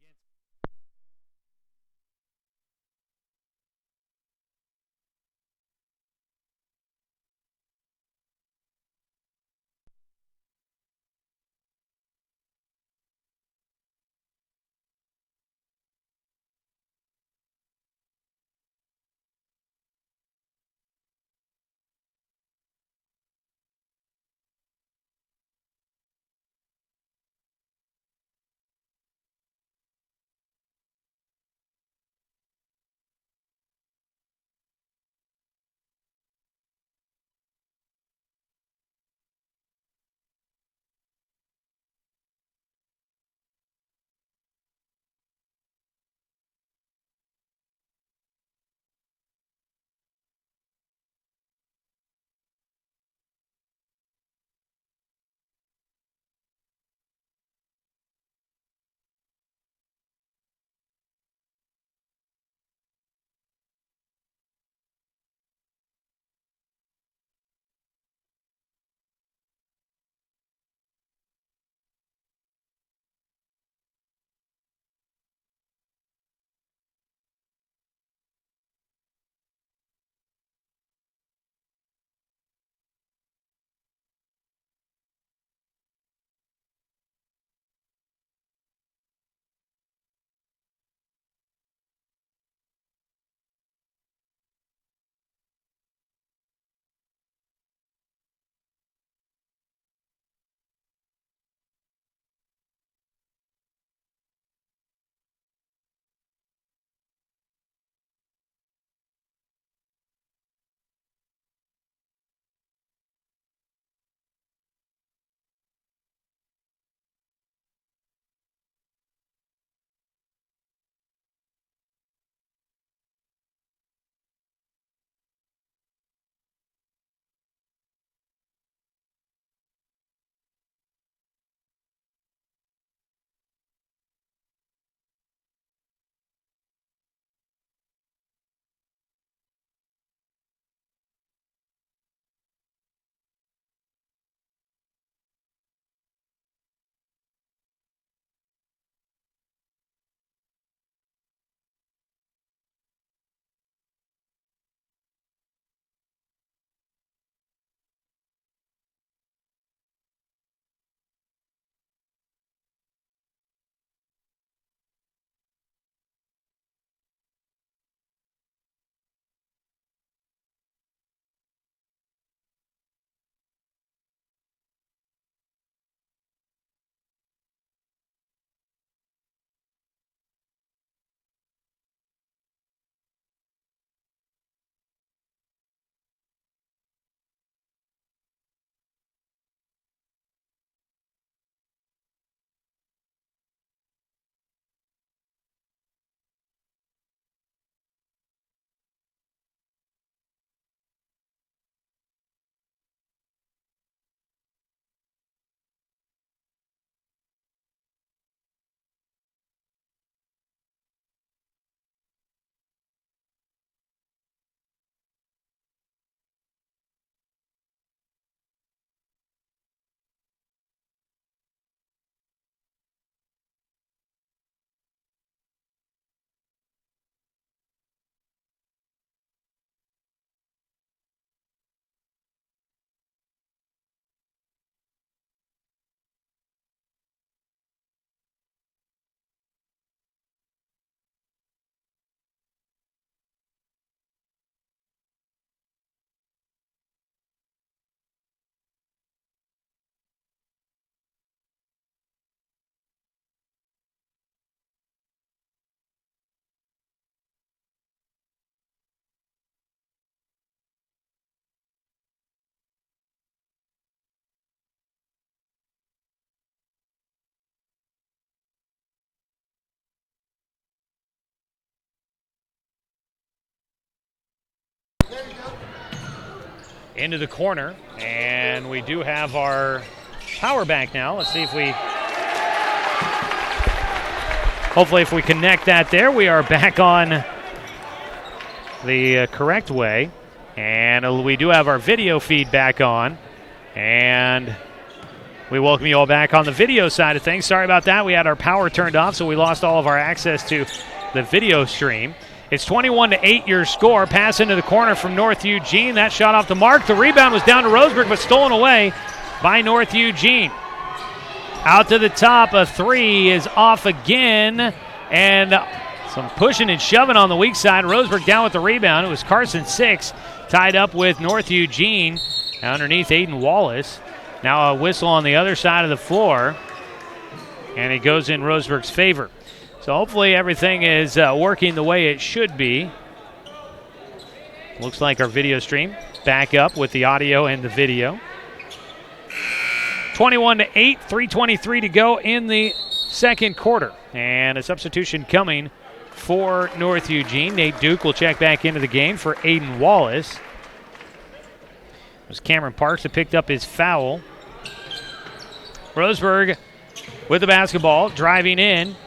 into the corner, and we do have our power back now. Let's see if we, hopefully if we connect that there, we are back on the correct way. And we do have our video feed back on, and we welcome you all back on the video side of things. Sorry about that. We had our power turned off, so we lost all of our access to the video stream. It's 21-8 your score. Pass into the corner from North Eugene. That shot off the mark. The rebound was down to Roseburg, but stolen away by North Eugene. Out to the top, a three is off again, and some pushing and shoving on the weak side. Roseburg down with the rebound. It was Carson 6, tied up with North Eugene. Underneath Aiden Wallace. Now a whistle on the other side of the floor, and it goes in Roseburg's favor. So hopefully everything is working the way it should be. Looks like our video stream back up with the audio and the video. 21-8, 3:23 to go in the second quarter. And a substitution coming for North Eugene. Nate Duke will check back into the game for Aiden Wallace. It was Cameron Parks that picked up his foul. Roseburg with the basketball, driving in.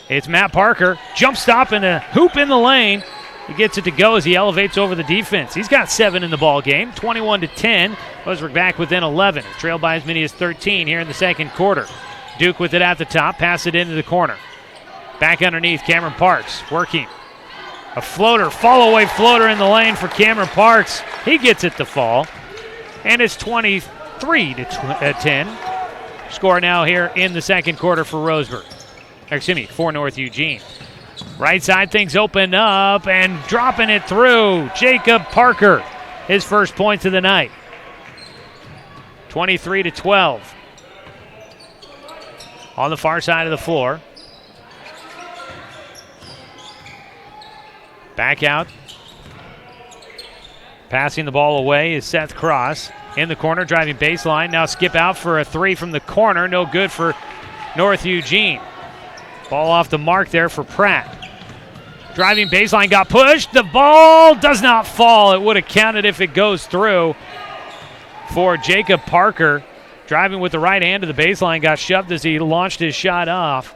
It's Matt Parker. Jump stop and a hoop in the lane. He gets it to go as he elevates over the defense. He's got 7 in the ball game, 21-10. Roseburg back within 11. Trailed by as many as 13 here in the second quarter. Duke with it at the top. Pass it into the corner. Back underneath, Cameron Parks working. A floater, fall-away floater in the lane for Cameron Parks. He gets it to fall. And it's 23-10. Score now here in the second quarter for Roseburg. For North Eugene. Right side, things open up and dropping it through. Jacob Parker, his first points of the night. 23-12. On the far side of the floor. Back out. Passing the ball away is Seth Cross. In the corner, driving baseline. Now skip out for a three from the corner. No good for North Eugene. Ball off the mark there for Pratt. Driving baseline, got pushed. The ball does not fall. It would have counted if it goes through for Jacob Parker. Driving with the right hand to the baseline, got shoved as he launched his shot off.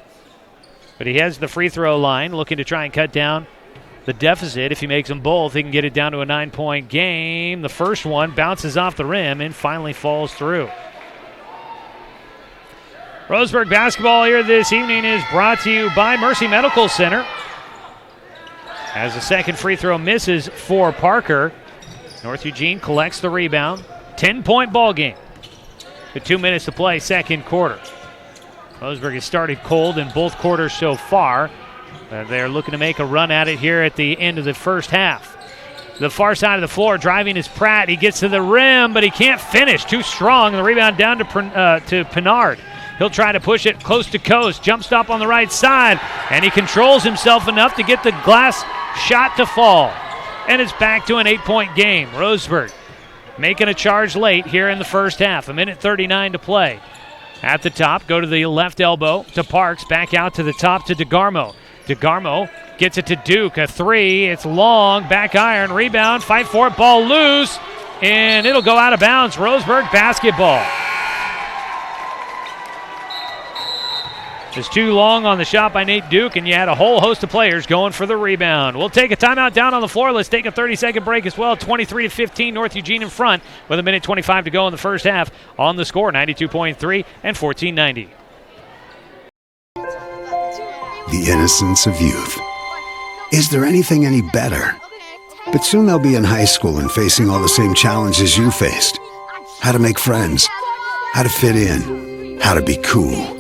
But he heads to the free throw line, looking to try and cut down the deficit. If he makes them both, he can get it down to a 9-point game. The first one bounces off the rim and finally falls through. Roseburg basketball here this evening is brought to you by Mercy Medical Center. As the second free throw misses for Parker, North Eugene collects the rebound. 10-point ball game with 2 minutes to play, second quarter. Roseburg has started cold in both quarters so far. They're looking to make a run at it here at the end of the first half. The far side of the floor, driving is Pratt. He gets to the rim, but he can't finish. Too strong. The rebound down to Pinard. He'll try to push it coast to coast. Jump stop on the right side, and he controls himself enough to get the glass shot to fall. And it's back to an 8-point game. Roseburg making a charge late here in the first half. 1:39 to play. At the top, go to the left elbow to Parks. Back out to the top to Degarmo. Degarmo gets it to Duke. A three. It's long. Back iron. Rebound. Fight for it. Ball loose. And it'll go out of bounds. Roseburg basketball. Just too long on the shot by Nate Duke, and you had a whole host of players going for the rebound. We'll take a timeout down on the floor. Let's take a 30-second break as well. 23-15, North Eugene in front with 1:25 to go in the first half. On the score, 92.3 and 1490. The innocence of youth. Is there anything any better? But soon they'll be in high school and facing all the same challenges you faced. How to make friends, how to fit in, how to be cool.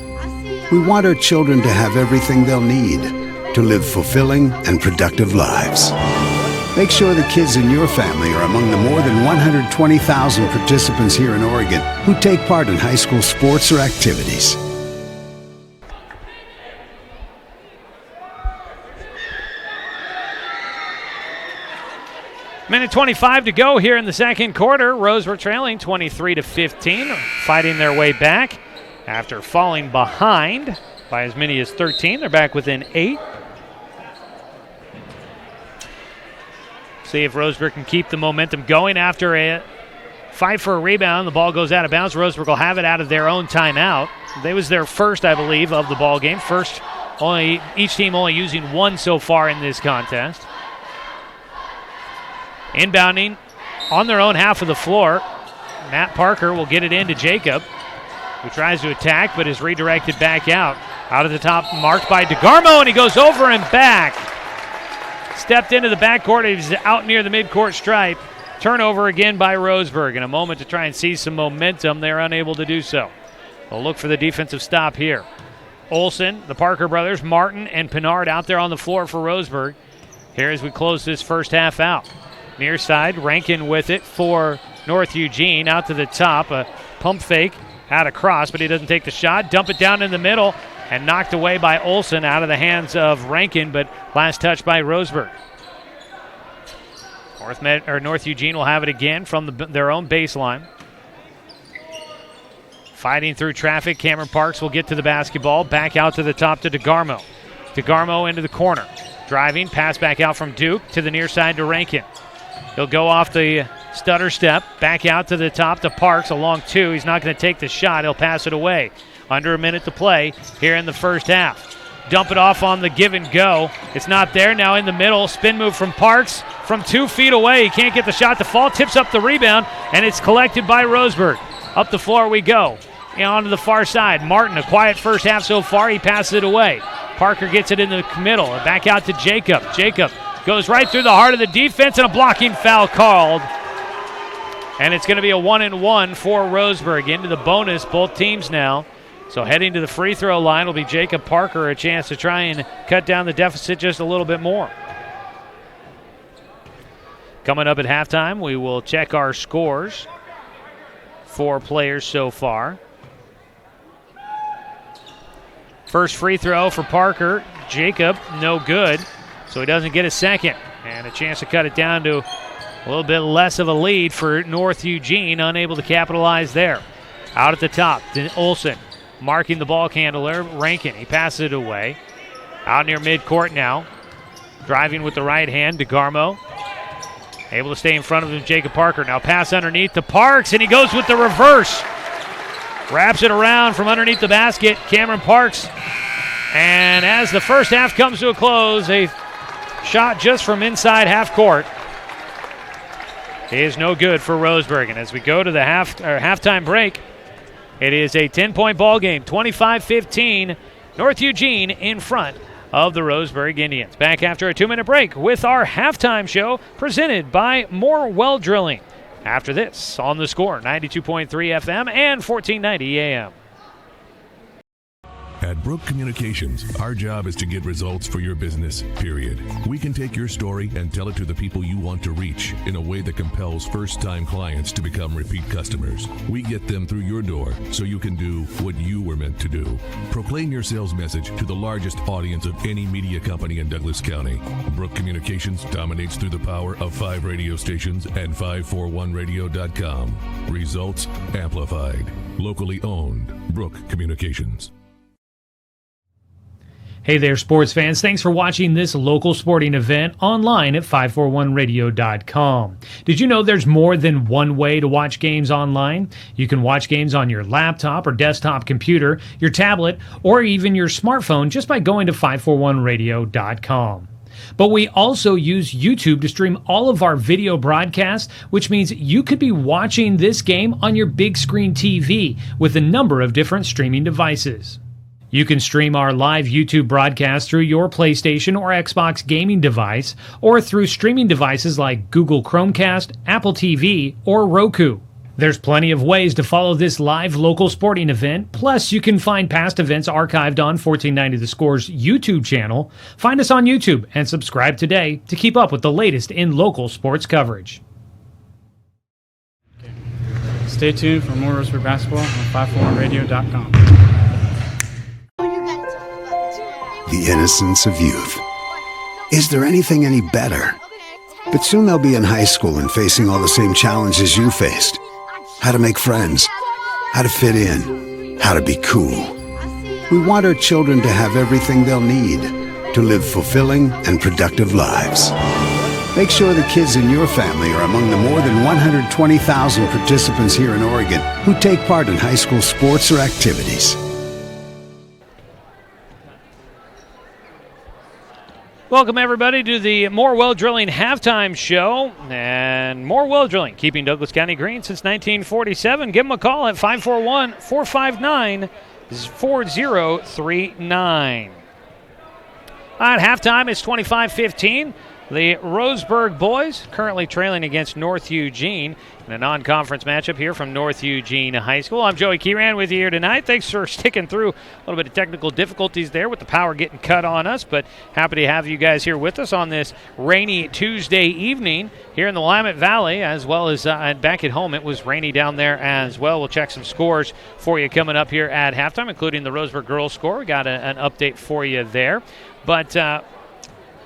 We want our children to have everything they'll need to live fulfilling and productive lives. Make sure the kids in your family are among the more than 120,000 participants here in Oregon who take part in high school sports or activities. Minute 25 to go here in the second quarter. Roseburg trailing 23-15, fighting their way back. After falling behind by as many as 13, they're back within 8. See if Roseburg can keep the momentum going after a fight for a rebound. The ball goes out of bounds. Roseburg will have it out of their own timeout. They was their first, I believe, of the ball game. First, each team only using one so far in this contest. Inbounding on their own half of the floor. Matt Parker will get it into Jacob, who tries to attack but is redirected back out. Out of the top, marked by Degarmo, and he goes over and back. Stepped into the backcourt. He's out near the midcourt stripe. Turnover again by Roseburg. In a moment to try and see some momentum, they're unable to do so. They'll look for the defensive stop here. Olson, the Parker brothers, Martin, and Pinard out there on the floor for Roseburg. Here as we close this first half out. Near side, Rankin with it for North Eugene. Out to the top, a pump fake out across, but he doesn't take the shot. Dump it down in the middle and knocked away by Olson out of the hands of Rankin, but last touch by Roseburg. North Eugene will have it again from their own baseline. Fighting through traffic, Cameron Parks will get to the basketball. Back out to the top to Degarmo. Degarmo into the corner. Driving, pass back out from Duke to the near side to Rankin. He'll go off the stutter step, back out to the top to Parks, along two. He's not going to take the shot. He'll pass it away. Under a minute to play here in the first half. Dump it off on the give and go. It's not there. Now in the middle, spin move from Parks from 2 feet away. He can't get the shot to fall. Tips up the rebound, and it's collected by Roseburg. Up the floor we go. On to the far side. Martin, a quiet first half so far. He passes it away. Parker gets it in the middle. Back out to Jacob. Jacob goes right through the heart of the defense, and a blocking foul called. And it's going to be a 1-and-1 for Roseburg. Into the bonus, both teams now. So heading to the free throw line will be Jacob Parker, a chance to try and cut down the deficit just a little bit more. Coming up at halftime, we will check our scores for players so far. First free throw for Parker. Jacob, no good, so he doesn't get a second. And a chance to cut it down to a little bit less of a lead for North Eugene, unable to capitalize there. Out at the top, Olson. Marking the ball handler, Rankin. He passes it away. Out near midcourt now. Driving with the right hand, Degarmo. Able to stay in front of him, Jacob Parker. Now pass underneath to Parks, and he goes with the reverse. Wraps it around from underneath the basket, Cameron Parks. And as the first half comes to a close, a shot just from inside half court is no good for Roseburg. And as we go to the halftime break, it is a 10-point ball game, 25-15, North Eugene in front of the Roseburg Indians. Back after a 2-minute break with our halftime show presented by More Well Drilling. After this, on the Score, 92.3 FM and 1490 AM. At Brook Communications, our job is to get results for your business, period. We can take your story and tell it to the people you want to reach in a way that compels first-time clients to become repeat customers. We get them through your door so you can do what you were meant to do. Proclaim your sales message to the largest audience of any media company in Douglas County. Brook Communications dominates through the power of 5 radio stations and 541radio.com. Results amplified. Locally owned. Brook Communications. Hey there, sports fans. Thanks for watching this local sporting event online at 541radio.com. Did you know there's more than one way to watch games online? You can watch games on your laptop or desktop computer, your tablet, or even your smartphone just by going to 541radio.com. But we also use YouTube to stream all of our video broadcasts, which means you could be watching this game on your big screen TV with a number of different streaming devices. You can stream our live YouTube broadcast through your PlayStation or Xbox gaming device, or through streaming devices like Google Chromecast, Apple TV, or Roku. There's plenty of ways to follow this live local sporting event, plus you can find past events archived on 1490 The Score's YouTube channel. Find us on YouTube and subscribe today to keep up with the latest in local sports coverage. Stay tuned for more Roseburg basketball on 541radio.com. The innocence of youth. Is there anything any better? But soon they'll be in high school and facing all the same challenges you faced. How to make friends, how to fit in, how to be cool. We want our children to have everything they'll need to live fulfilling and productive lives. Make sure the kids in your family are among the more than 120,000 participants here in Oregon who take part in high school sports or activities. Welcome, everybody, to the More Well Drilling halftime show. And More Well Drilling, keeping Douglas County green since 1947. Give them a call at 541-459-4039. At halftime, it's 25-15. The Roseburg boys currently trailing against North Eugene in a non-conference matchup here from North Eugene High School. I'm Joey Kieran with you here tonight. Thanks for sticking through a little bit of technical difficulties there with the power getting cut on us, but happy to have you guys here with us on this rainy Tuesday evening here in the Willamette Valley, as well as back at home. It was rainy down there as well. We'll check some scores for you coming up here at halftime, including the Roseburg girls score. We got an update for you there. But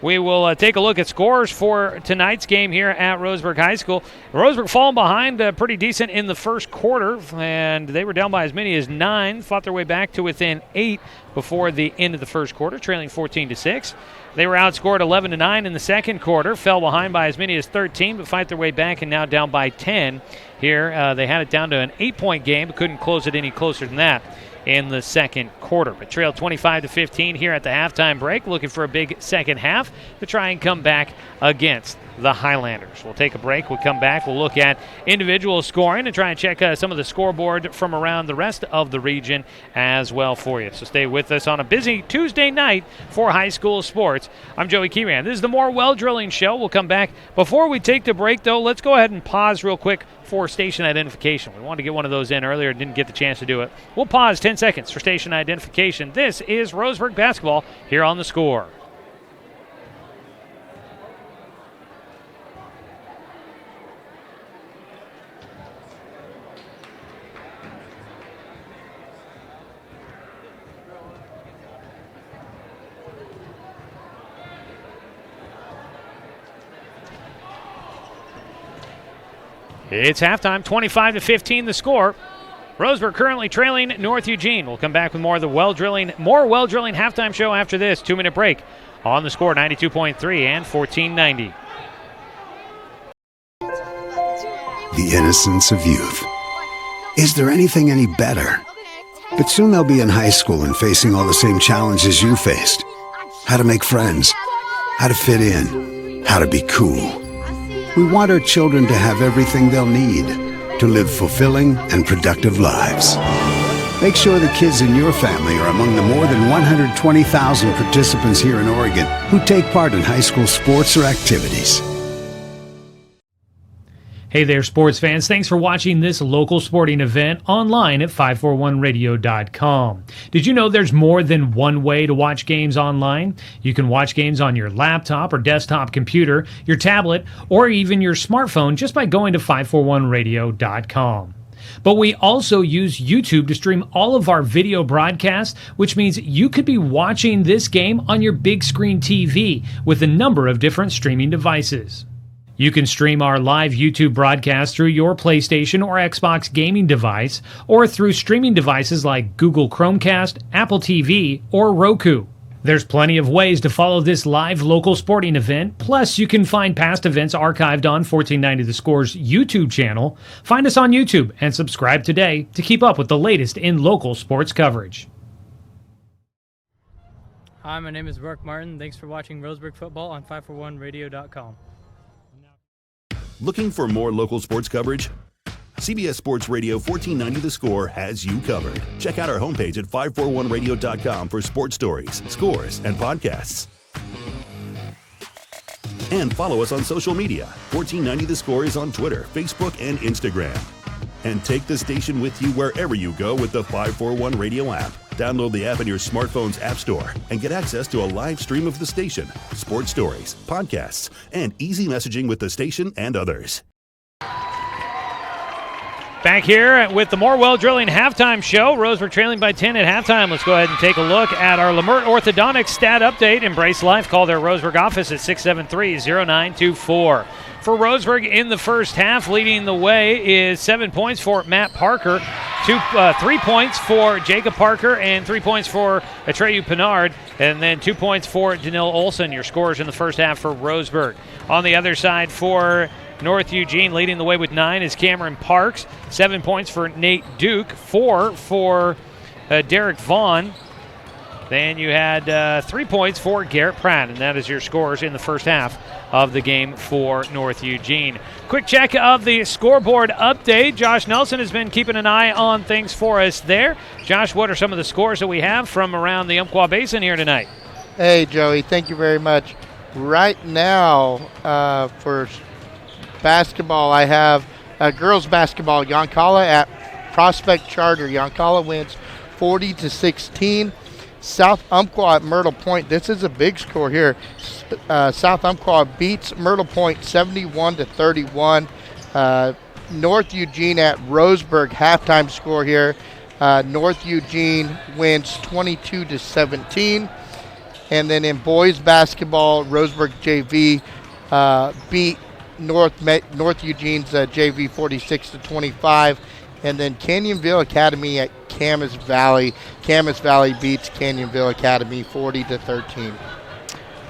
we will take a look at scores for tonight's game here at Roseburg High School. Roseburg falling behind pretty decent in the first quarter, and they were down by as many as 9, fought their way back to within 8 before the end of the first quarter, trailing 14-6. They were outscored 11-9 in the second quarter, fell behind by as many as 13, but fight their way back and now down by 10. Here, they had it down to an 8-point game, but couldn't close it any closer than that in the second quarter. But trailed 25-15 here at the halftime break, looking for a big second half to try and come back against the Highlanders. We'll take a break. We'll come back. We'll look at individual scoring and try and check some of the scoreboard from around the rest of the region as well for you. So stay with us on a busy Tuesday night for high school sports. I'm Joey Kieran. This is the More Well Drilling Show. We'll come back. Before we take the break, though, let's go ahead and pause real quick for station identification. We wanted to get one of those in earlier, didn't get the chance to do it. We'll pause 10 seconds for station identification. This is Roseburg basketball here on The Score. It's halftime, 25-15 the score. Roseburg currently trailing North Eugene. We'll come back with more of the More Well Drilling halftime show after this 2-minute break on The Score, 92.3 and 1490. The innocence of youth. Is there anything any better? But soon they'll be in high school and facing all the same challenges you faced. How to make friends, how to fit in, how to be cool. We want our children to have everything they'll need to live fulfilling and productive lives. Make sure the kids in your family are among the more than 120,000 participants here in Oregon who take part in high school sports or activities. Hey there, sports fans. Thanks for watching this local sporting event online at 541radio.com. Did you know there's more than one way to watch games online? You can watch games on your laptop or desktop computer, your tablet, or even your smartphone just by going to 541radio.com. But we also use YouTube to stream all of our video broadcasts, which means you could be watching this game on your big screen TV with a number of different streaming devices. You can stream our live YouTube broadcast through your PlayStation or Xbox gaming device, or through streaming devices like Google Chromecast, Apple TV, or Roku. There's plenty of ways to follow this live local sporting event, plus you can find past events archived on 1490 The Score's YouTube channel. Find us on YouTube and subscribe today to keep up with the latest in local sports coverage. Hi, my name is Rourke Martin. Thanks for watching Roseburg football on 541radio.com. Looking for more local sports coverage? CBS Sports Radio 1490 The Score has you covered. Check out our homepage at 541radio.com for sports stories, scores, and podcasts. And follow us on social media. 1490 The Score is on Twitter, Facebook, and Instagram. And take the station with you wherever you go with the 541 Radio app. Download the app in your smartphone's app store and get access to a live stream of the station, sports stories, podcasts, and easy messaging with the station and others. Back here with the More Well Drilling halftime show. Roseburg trailing by 10 at halftime. Let's go ahead and take a look at our Lamert Orthodontics stat update. Embrace Life. Call their Roseburg office at 673-0924. For Roseburg in the first half, leading the way is 7 points for Matt Parker. 3 points for Jacob Parker and 3 points for Atreyu Pinard, and then 2 points for Danil Olson. Your scores in the first half for Roseburg. On the other side for North Eugene, leading the way with 9 is Cameron Parks. 7 points for Nate Duke. 4 for Derek Vaughn. Then you had 3 points for Garrett Pratt, and that is your scores in the first half of the game for North Eugene. Quick check of the scoreboard update. Josh Nelson has been keeping an eye on things for us there. Josh, what are some of the scores that we have from around the Umpqua Basin here tonight? Hey, Joey, thank you very much. Right now, for basketball, I have girls basketball, Yoncalla at Prospect Charter. Yoncalla wins 40-16. South Umpqua at Myrtle Point. This is a big score here. South Umpqua beats Myrtle Point 71-31. North Eugene at Roseburg, halftime score here. North Eugene wins 22-17. And then in boys basketball, Roseburg JV beat North Eugene's JV 46-25. And then Canyonville Academy at Camas Valley. Camas Valley beats Canyonville Academy 40-13.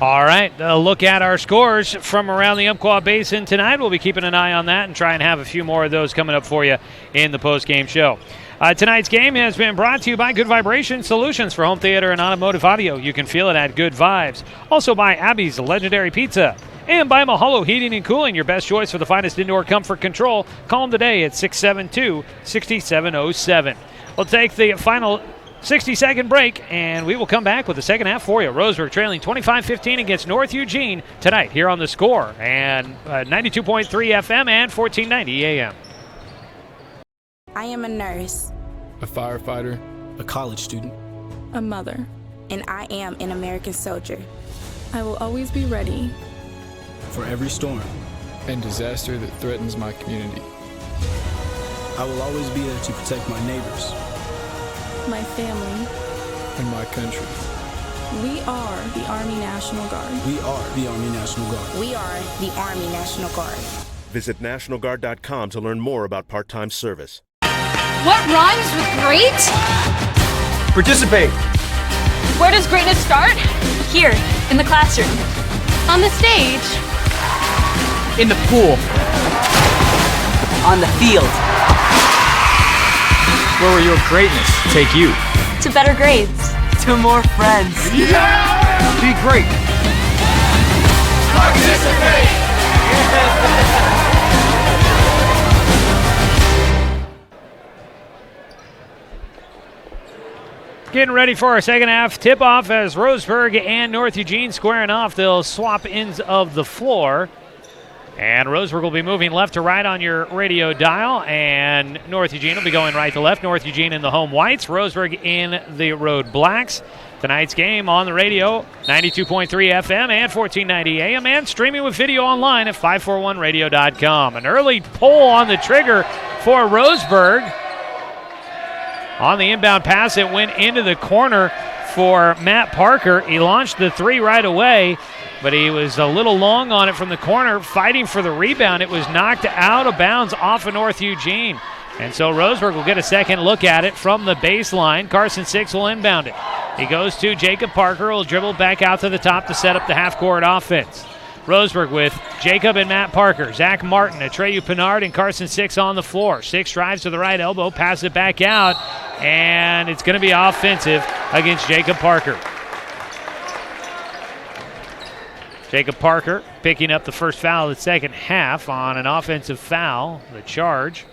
All right, a look at our scores from around the Umpqua Basin tonight. We'll be keeping an eye on that and try and have a few more of those coming up for you in the post-game show. Tonight's game has been brought to you by Good Vibration Solutions for home theater and automotive audio. You can feel it at Good Vibes. Also by Abby's Legendary Pizza. And by Mahalo Heating and Cooling, your best choice for the finest indoor comfort control. Call them today at 672-6707. We'll take the final 60-second break, and we will come back with the second half for you. Roseburg trailing 25-15 against North Eugene tonight here on The Score, and 92.3 FM and 1490 AM. I am a nurse, a firefighter, a college student, a mother, and I am an American soldier. I will always be ready for every storm and disaster that threatens my community. I will always be there to protect my neighbors, my family, and my country. We are the Army National Guard. We are the Army National Guard. We are the Army National Guard. Visit nationalguard.com to learn more about part-time service. What rhymes with great? Participate. Where does greatness start? Here, in the classroom. On the stage. In the pool. On the field. Where will your greatness take you? To better grades. To more friends. Yeah! Be great. Participate! Getting ready for our second half tip-off as Roseburg and North Eugene squaring off. They'll swap ends of the floor. And Roseburg will be moving left to right on your radio dial, and North Eugene will be going right to left. North Eugene in the home whites, Roseburg in the road blacks. Tonight's game on the radio, 92.3 FM and 1490 AM, and streaming with video online at 541radio.com. An early pull on the trigger for Roseburg. On the inbound pass, it went into the corner for Matt Parker. He launched the three right away, but he was a little long on it from the corner, fighting for the rebound. It was knocked out of bounds off of North Eugene. And so Roseburg will get a second look at it from the baseline. Carson Six will inbound it. He goes to Jacob Parker, who will dribble back out to the top to set up the half-court offense. Roseburg with Jacob and Matt Parker, Zach Martin, Atreyu Pinard, and Carson Six on the floor. Six drives to the right elbow, passes it back out, and it's going to be offensive against Jacob Parker. Jacob Parker picking up the first foul of the second half on an offensive foul, the charge.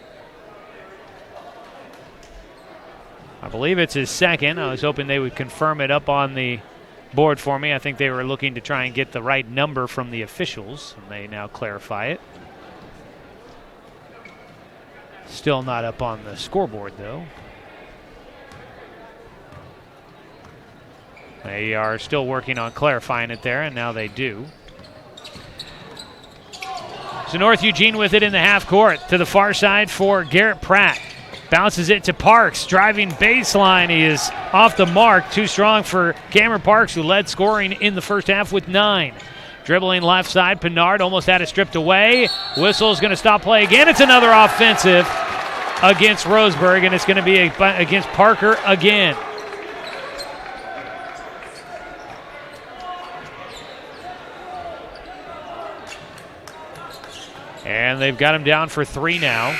I believe it's his second. I was hoping they would confirm it up on the board for me. I think they were looking to try and get the right number from the officials, and they now clarify it. Still not up on the scoreboard, though. They are still working on clarifying it there, and now they do. So North Eugene with it in the half court to the far side for Garrett Pratt. Bounces it to Parks, driving baseline. He is off the mark, too strong for Cameron Parks, who led scoring in the first half with 9. Dribbling left side, Pinard almost had it stripped away. Whistle's going to stop play again. It's another offensive. against Roseburg, and it's going to be against Parker again. And they've got him down for 3 now.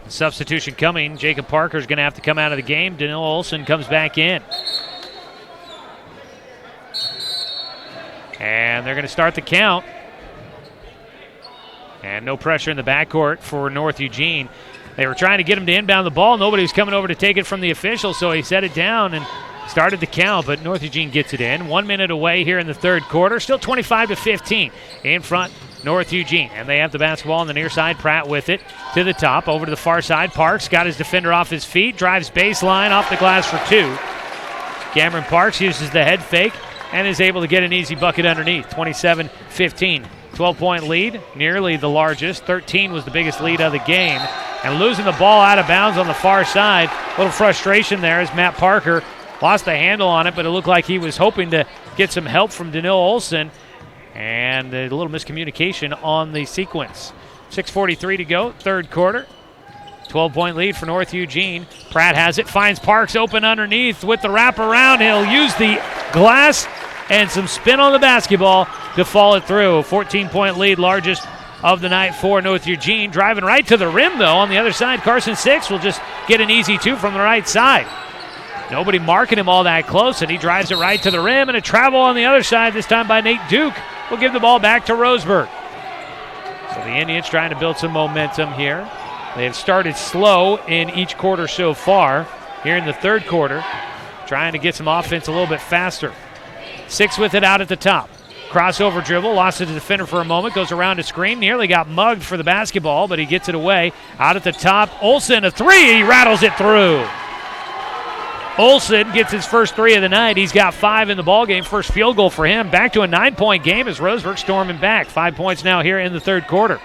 Substitution coming. Jacob Parker's going to have to come out of the game. Danilo Olson comes back in. And they're going to start the count. And no pressure in the backcourt for North Eugene. They were trying to get him to inbound the ball. Nobody was coming over to take it from the official, so he set it down and started the count, but North Eugene gets it in. 1 minute away here in the third quarter. Still 25-15 in front, North Eugene. And they have the basketball on the near side. Pratt with it to the top, over to the far side. Parks got his defender off his feet, drives baseline off the glass for 2. Cameron Parks uses the head fake and is able to get an easy bucket underneath. 27-15. 12-point lead, nearly the largest. 13 was the biggest lead of the game. And losing the ball out of bounds on the far side. A little frustration there as Matt Parker lost the handle on it, but it looked like he was hoping to get some help from Danilo Olson. And a little miscommunication on the sequence. 6:43 to go, third quarter. 12-point lead for North Eugene. Pratt has it, finds Parks open underneath with the wraparound. He'll use the glass and some spin on the basketball to follow it through. 14-point lead, largest of the night for North Eugene. Driving right to the rim, though, on the other side. Carson 6 will just get an easy 2 from the right side. Nobody marking him all that close, and he drives it right to the rim, and a travel on the other side, this time by Nate Duke. Will give the ball back to Roseburg. So the Indians trying to build some momentum here. They have started slow in each quarter so far. Here in the third quarter, trying to get some offense a little bit faster. 6 with it out at the top. Crossover dribble, lost to the defender for a moment, goes around to screen, nearly got mugged for the basketball, but he gets it away. Out at the top, Olson, a 3, he rattles it through. Olson gets his first 3 of the night. He's got 5 in the ballgame. First field goal for him. Back to a 9-point game as Roseburg storming back. 5 points now here in the third quarter.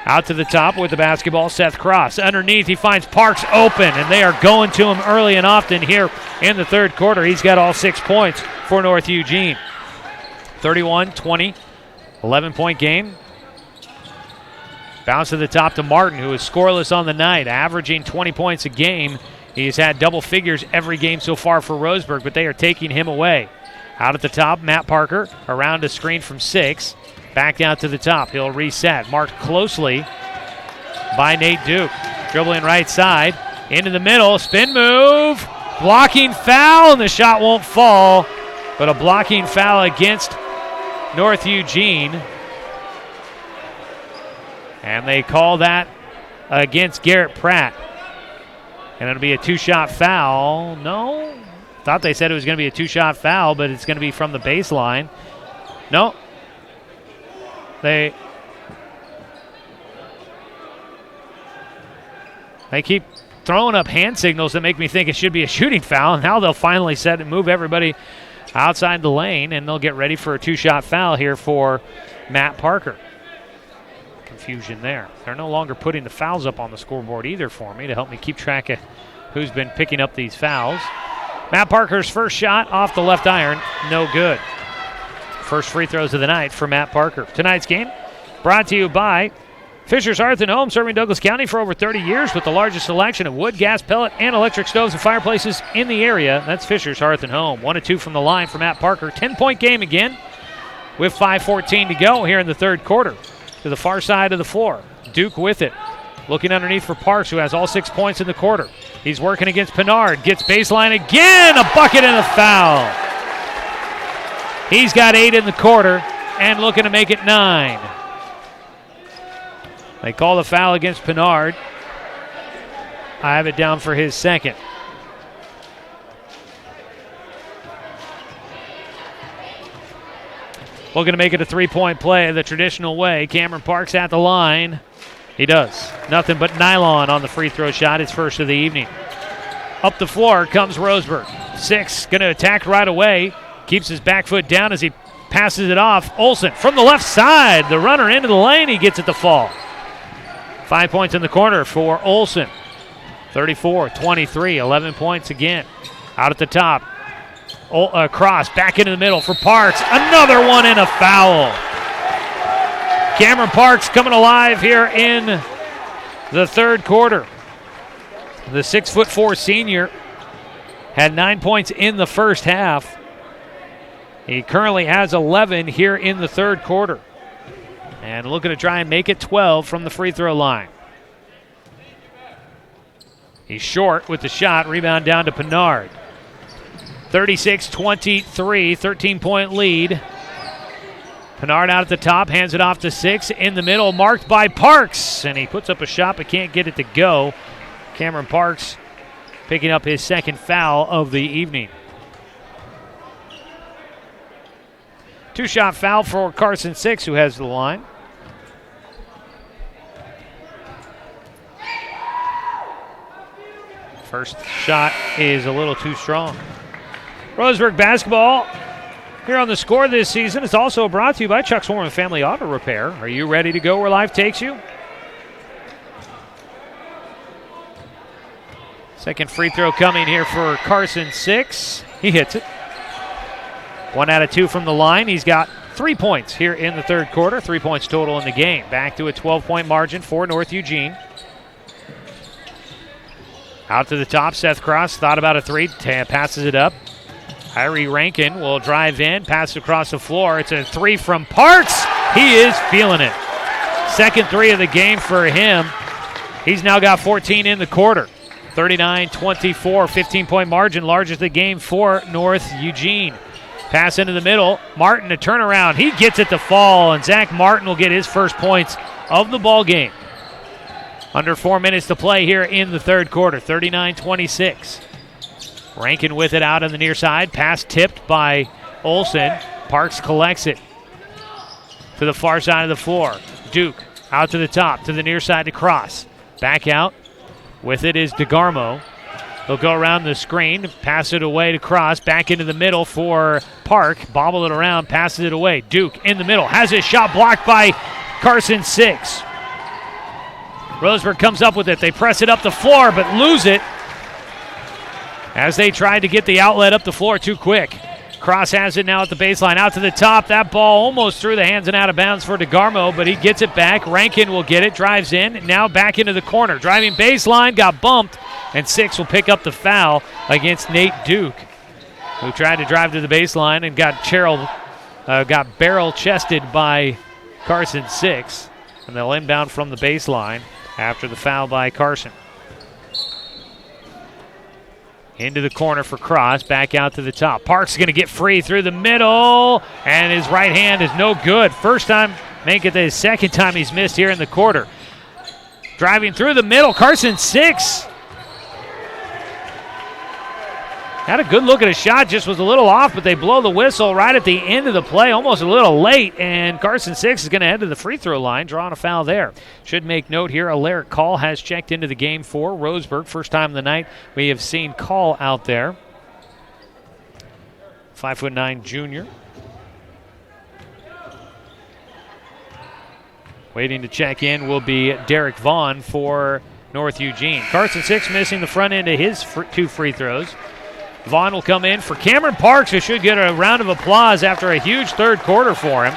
Out to the top with the basketball, Seth Cross. Underneath, he finds Parks open, and they are going to him early and often here in the third quarter. He's got all 6 points for North Eugene. 31-20, 11-point game. Bounce to the top to Martin, who is scoreless on the night, averaging 20 points a game. He's had double figures every game so far for Roseburg, but they are taking him away. Out at the top, Matt Parker, around a screen from 6. Back out to the top. He'll reset. Marked closely by Nate Duke. Dribbling right side. Into the middle. Spin move. Blocking foul, and the shot won't fall. But a blocking foul against North Eugene. And they call that against Garrett Pratt. And it'll be a 2-shot foul. No. Thought they said it was going to be a 2-shot foul, but it's going to be from the baseline. No. They keep throwing up hand signals that make me think it should be a shooting foul. And now they'll finally set and move everybody outside the lane, and they'll get ready for a 2-shot foul here for Matt Parker. Confusion there. They're no longer putting the fouls up on the scoreboard either for me to help me keep track of who's been picking up these fouls. Matt Parker's first shot off the left iron, no good. First free throws of the night for Matt Parker. Tonight's game brought to you by Fisher's Hearth and Home, serving Douglas County for over 30 years with the largest selection of wood, gas, pellet, and electric stoves and fireplaces in the area. That's Fisher's Hearth and Home. 1-2 from the line for Matt Parker. 10-point game again with 5:14 to go here in the third quarter. To the far side of the floor. Duke with it. Looking underneath for Parks, who has all 6 points in the quarter. He's working against Pinard. Gets baseline again. A bucket and a foul. He's got 8 in the quarter and looking to make it 9. They call the foul against Pinard. I have it down for his second. Looking to make it a 3-point play the traditional way. Cameron Parks at the line. He does. Nothing but Nylon on the free throw shot. His first of the evening. Up the floor comes Roseburg. 6 going to attack right away. Keeps his back foot down as he passes it off. Olson from the left side. The runner into the lane. He gets it to fall. 5 points in the corner for Olson. 34-23. 11 points again. Out at the top. Cross back into the middle for Parks. Another one and a foul. Cameron Parks coming alive here in the third quarter. The 6'4" senior had 9 points in the first half. He currently has 11 here in the third quarter. And looking to try and make it 12 from the free throw line. He's short with the shot. Rebound down to Pinard. 36-23, 13-point lead. Pinard out at the top, hands it off to 6. In the middle, marked by Parks. And he puts up a shot but can't get it to go. Cameron Parks picking up his second foul of the evening. Two-shot foul for Carson 6, who has the line. First shot is a little too strong. Roseburg basketball here on the Score this season is also brought to you by Chuck's Warren Family Auto Repair. Are you ready to go where life takes you? Second free throw coming here for Carson 6. He hits it. 1 out of 2 from the line. He's got 3 points here in the third quarter. 3 points total in the game. Back to a 12-point margin for North Eugene. Out to the top, Seth Cross thought about a 3, passes it up. Tyree Rankin will drive in, pass across the floor. It's a 3 from Parks. He is feeling it. Second 3 of the game for him. He's now got 14 in the quarter. 39-24, 15-point margin, largest of the game for North Eugene. Pass into the middle. Martin, a turnaround. He gets it to fall, and Zach Martin will get his first points of the ball game. Under 4 minutes to play here in the third quarter, 39-26. Rankin with it out on the near side. Pass tipped by Olson. Parks collects it to the far side of the floor. Duke out to the top, to the near side to Cross. Back out. With it is Degarmo. He'll go around the screen, pass it away to Cross, back into the middle for Park. Bobble it around, passes it away. Duke in the middle, has his shot blocked by Carson 6. Roseburg comes up with it. They press it up the floor, but lose it as they tried to get the outlet up the floor too quick. Cross has it now at the baseline, out to the top. That ball almost through the hands and out of bounds for Degarmo, but he gets it back. Rankin will get it, drives in, now back into the corner. Driving baseline, got bumped, and 6 will pick up the foul against Nate Duke, who tried to drive to the baseline and got barrel-chested by Carson 6, and they'll inbound from the baseline after the foul by Carson. Into the corner for Cross, back out to the top. Parks going to get free through the middle, and his right hand is no good. First time, make it the second time he's missed here in the quarter. Driving through the middle, Carson 6. Had a good look at a shot, just was a little off, but they blow the whistle right at the end of the play, almost a little late, and Carson 6 is going to head to the free throw line, drawing a foul there. Should make note here, Alaric Call has checked into the game for Roseburg. First time of the night we have seen Call out there. 5'9" junior. Waiting to check in will be Derek Vaughn for North Eugene. Carson 6 missing the front end of his 2 free throws. Vaughn will come in for Cameron Parks, who should get a round of applause after a huge third quarter for him.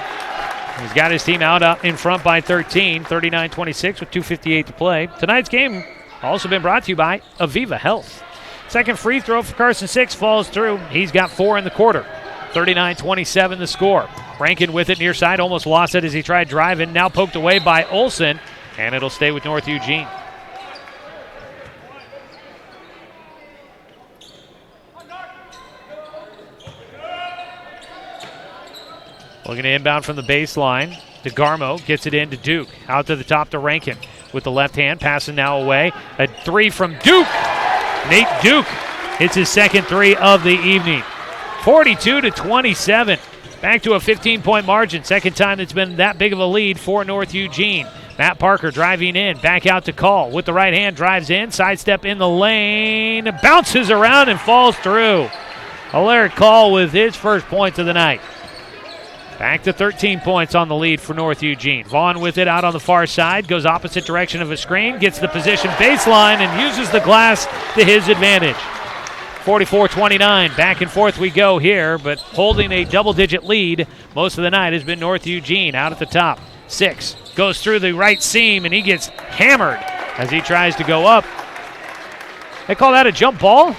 He's got his team out in front by 13, 39-26 with 2:58 to play. Tonight's game also been brought to you by Aviva Health. Second free throw for Carson 6 falls through. He's got 4 in the quarter. 39-27 the score. Rankin with it near side, almost lost it as he tried driving. Now poked away by Olson, and it'll stay with North Eugene. Looking to inbound from the baseline. Degarmo gets it into Duke. Out to the top to Rankin with the left hand. Passing now away. A 3 from Duke. Nate Duke hits his second 3 of the evening. 42-27. Back to a 15-point margin. Second time it's been that big of a lead for North Eugene. Matt Parker driving in. Back out to Call. With the right hand, drives in. Sidestep in the lane. Bounces around and falls through. Alaric Call with his first points of the night. Back to 13 points on the lead for North Eugene. Vaughn with it out on the far side. Goes opposite direction of a screen. Gets the position baseline and uses the glass to his advantage. 44-29. Back and forth we go here, but holding a double-digit lead most of the night has been North Eugene out at the top. 6 goes through the right seam, and he gets hammered as he tries to go up. They call that a jump ball?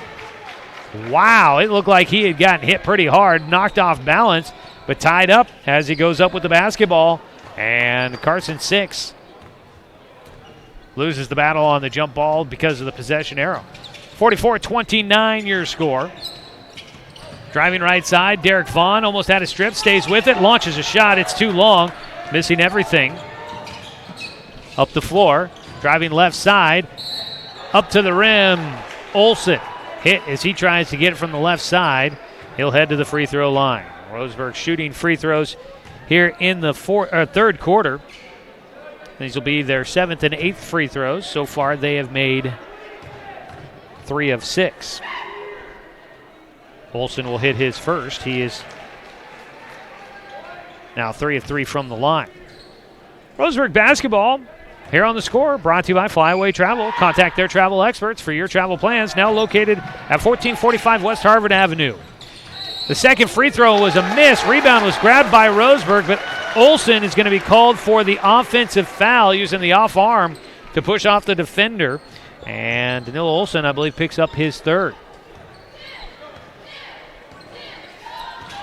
Wow, it looked like he had gotten hit pretty hard, knocked off balance, but tied up as he goes up with the basketball. And Carson 6 loses the battle on the jump ball because of the possession arrow. 44-29 your score. Driving right side, Derek Vaughn almost had a strip, stays with it, launches a shot. It's too long, missing everything. Up the floor, driving left side, up to the rim. Olson hit as he tries to get it from the left side. He'll head to the free throw line. Roseburg shooting free throws here in the third quarter. These will be their 7th and 8th free throws. So far, they have made 3 of 6. Olson will hit his first. He is now 3 of 3 from the line. Roseburg basketball here on the Score, brought to you by Flyaway Travel. Contact their travel experts for your travel plans, now located at 1445 West Harvard Avenue. The second free throw was a miss. Rebound was grabbed by Roseburg, but Olson is going to be called for the offensive foul using the off arm to push off the defender. And Danilo Olson, I believe, picks up his third.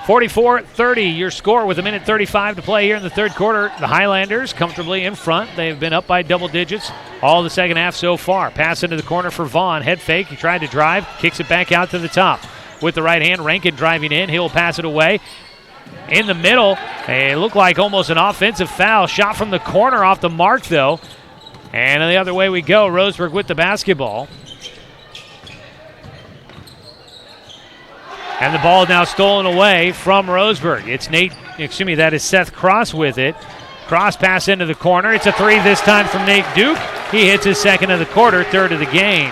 44-30 your score with 1:35 to play here in the third quarter. The Highlanders comfortably in front. They've been up by double digits all the second half so far. Pass into the corner for Vaughn. Head fake. He tried to drive. Kicks it back out to the top. With the right hand, Rankin driving in. He'll pass it away. In the middle, it looked like almost an offensive foul. Shot from the corner off the mark, though. And the other way we go. Roseburg with the basketball. And the ball now stolen away from Roseburg. That is Seth Cross with it. Cross pass into the corner. It's a 3 this time from Nate Duke. He hits his second of the quarter, third of the game.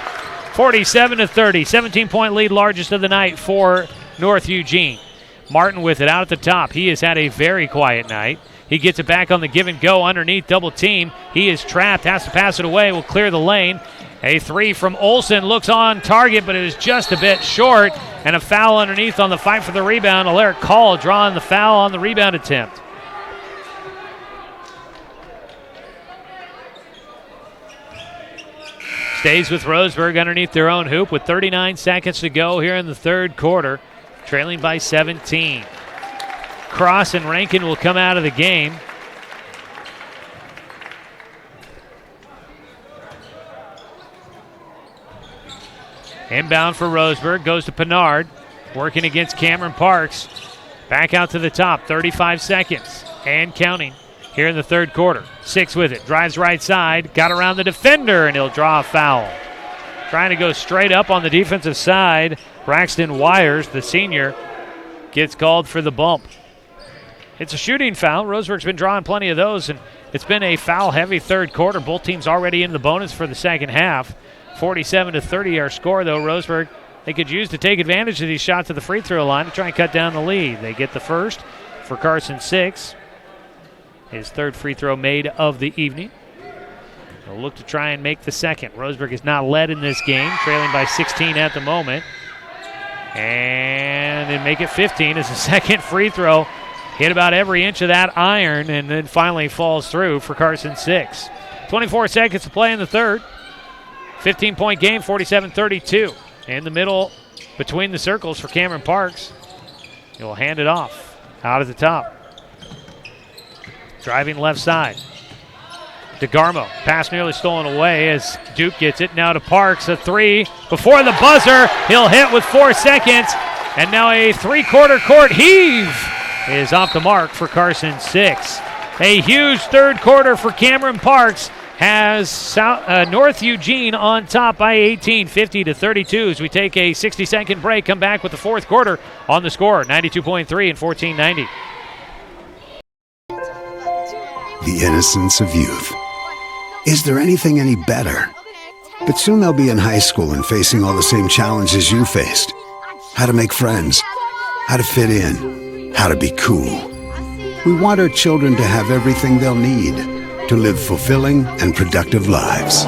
47-30, 17-point lead, largest of the night for North Eugene. Martin with it out at the top. He has had a very quiet night. He gets it back on the give and go underneath double team. He is trapped, has to pass it away, will clear the lane. A 3 from Olson looks on target, but it is just a bit short. And a foul underneath on the fight for the rebound. Alaric Call drawing the foul on the rebound attempt. Stays with Roseburg underneath their own hoop with 39 seconds to go here in the third quarter, trailing by 17. Cross and Rankin will come out of the game. Inbound for Roseburg, goes to Pinard, working against Cameron Parks. Back out to the top, 35 seconds and counting here in the third quarter. 6 with it, drives right side, got around the defender, and he'll draw a foul. Trying to go straight up on the defensive side, Braxton Wires, the senior, gets called for the bump. It's a shooting foul. Roseburg's been drawing plenty of those, and it's been a foul-heavy third quarter. Both teams already in the bonus for the second half. 47-30 our score, though. Roseburg, they could use to take advantage of these shots at the free throw line to try and cut down the lead. They get the first for Carson 6. His third free throw made of the evening. They'll look to try and make the second. Roseburg is not led in this game, trailing by 16 at the moment. And then make it 15 as the second free throw hit about every inch of that iron and then finally falls through for Carson 6. 24 seconds to play in the third. 15-point game, 47-32. In the middle between the circles for Cameron Parks. He'll hand it off out at the top. Driving left side. Degarmo, pass nearly stolen away as Duke gets it. Now to Parks, a 3 before the buzzer. He'll hit with 4 seconds. And now a three-quarter court heave is off the mark for Carson 6. A huge third quarter for Cameron Parks has North Eugene on top by 18, 50-32 as we take a 60-second break, come back with the fourth quarter on the Score, 92.3 and 1490. The innocence of youth. Is there anything any better? But soon they'll be in high school and facing all the same challenges you faced. How to make friends, how to fit in, how to be cool. We want our children to have everything they'll need to live fulfilling and productive lives.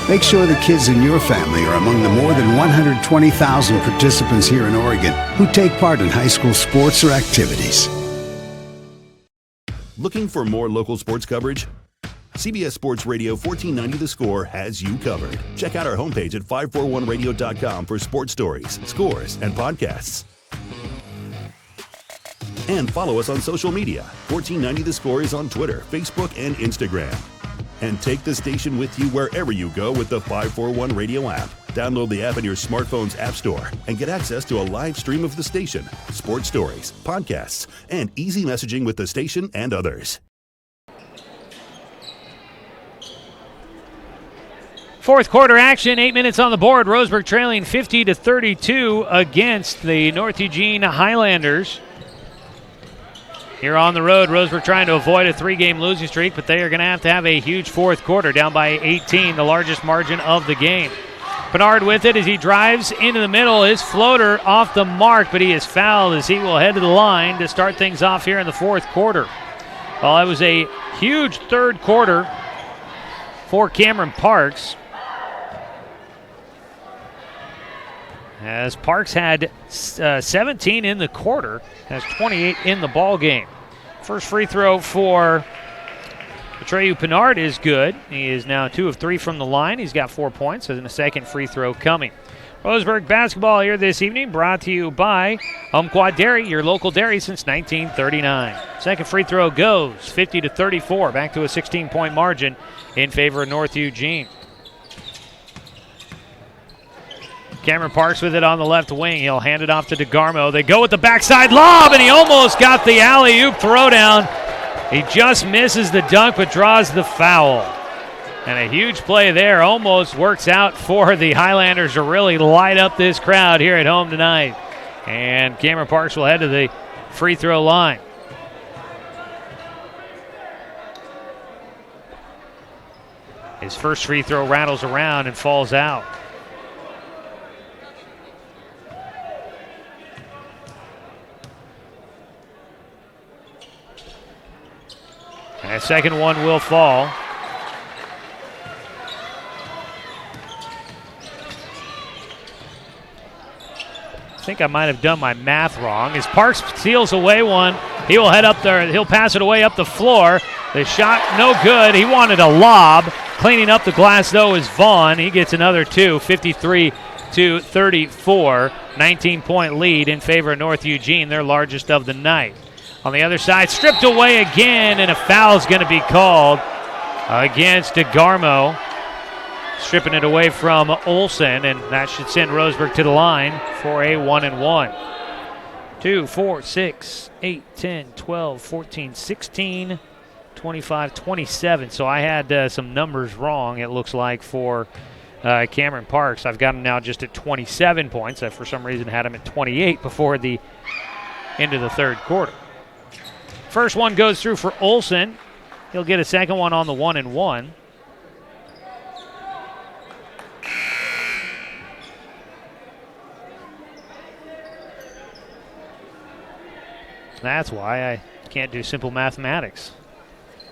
Make sure the kids in your family are among the more than 120,000 participants here in Oregon who take part in high school sports or activities. Looking for more local sports coverage? CBS Sports Radio 1490 The Score has you covered. Check out our homepage at 541radio.com for sports stories, scores, and podcasts. And follow us on social media. 1490 The Score is on Twitter, Facebook, and Instagram. And take the station with you wherever you go with the 541 Radio app. Download the app in your smartphone's app store and get access to a live stream of the station, sports stories, podcasts, and easy messaging with the station and others. Fourth quarter action, 8 minutes on the board. Roseburg trailing 50-32 against the North Eugene Highlanders. Here on the road, Roseburg trying to avoid a 3-game losing streak, but they are going to have a huge fourth quarter, down by 18, the largest margin of the game. Pinard with it as he drives into the middle. His floater off the mark, but he is fouled as he will head to the line to start things off here in the fourth quarter. Well, that was a huge third quarter for Cameron Parks, as Parks had 17 in the quarter, has 28 in the ball game. First free throw for Atreyu Pinard is good. He is now 2 of 3 from the line. He's got 4 points, and a second free throw coming. Roseburg basketball here this evening, brought to you by Umpqua Dairy, your local dairy since 1939. Second free throw goes, 50-34, back to a 16-point margin in favor of North Eugene. Cameron Parks with it on the left wing. He'll hand it off to Degarmo. They go with the backside lob, and he almost got the alley-oop throwdown. He just misses the dunk, but draws the foul. And a huge play there almost works out for the Highlanders to really light up this crowd here at home tonight. And Cameron Parks will head to the free throw line. His first free throw rattles around and falls out. And second one will fall. I think I might have done my math wrong. As Parks steals away one, he will head up there. He'll pass it away up the floor. The shot no good. He wanted a lob. Cleaning up the glass, though, is Vaughn. He gets another two, 53-34. 19-point lead in favor of North Eugene, their largest of the night. On the other side, stripped away again, and a foul is going to be called against Degarmo. Stripping it away from Olson, and that should send Roseburg to the line for a 1-and-1. 2, 4, 6, 8, 10, 12, 14, 16, 25, 27. So I had some numbers wrong, it looks like, for Cameron Parks. I've got him now just at 27 points. I, for some reason, had him at 28 before the end of the third quarter. First one goes through for Olson. He'll get a second one on the 1-and-1. That's why I can't do simple mathematics.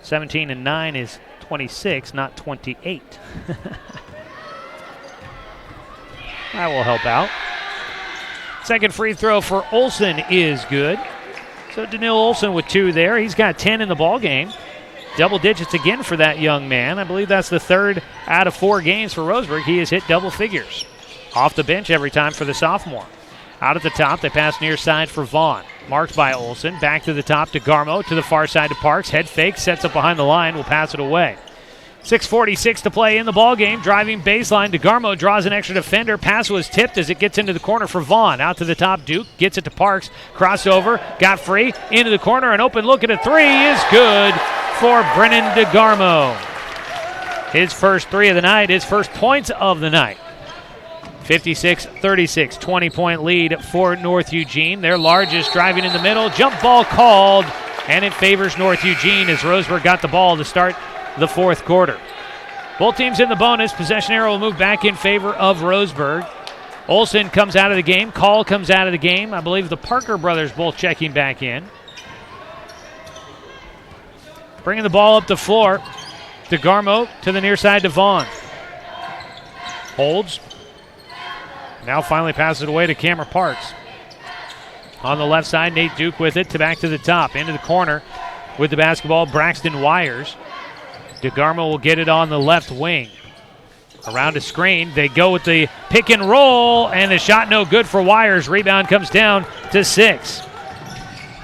17 and 9 is 26, not 28. That will help out. Second free throw for Olson is good. So Daniil Olson with 2 there. He's got 10 in the ball game. Double digits again for that young man. I believe that's the 3rd out of 4 games for Roseburg. He has hit double figures. Off the bench every time for the sophomore. Out at the top, they pass near side for Vaughn. Marked by Olson. Back to the top to Degarmo. To the far side to Parks. Head fake. Sets up behind the line. Will pass it away. 6:46 to play in the ball game. Driving baseline. Degarmo draws an extra defender. Pass was tipped as it gets into the corner for Vaughn. Out to the top. Duke gets it to Parks. Crossover. Got free. Into the corner. An open look at a 3 is good for Brennan Degarmo. His first 3 of the night. His first points of the night. 56-36. 20-point lead for North Eugene. Their largest, driving in the middle. Jump ball called. And it favors North Eugene as Roseburg got the ball to start the fourth quarter. Both teams in the bonus. Possession arrow will move back in favor of Roseburg. Olson comes out of the game. Call comes out of the game. I believe the Parker brothers both checking back in. Bringing the ball up the floor. Degarmo to the near side to Vaughn. Holds. Now finally passes it away to Cameron Parks. On the left side, Nate Duke with it to back to the top. Into the corner with the basketball, Braxton Wires. Degarmo will get it on the left wing. Around a screen, they go with the pick and roll, and the shot no good for Wires. Rebound comes down to 6.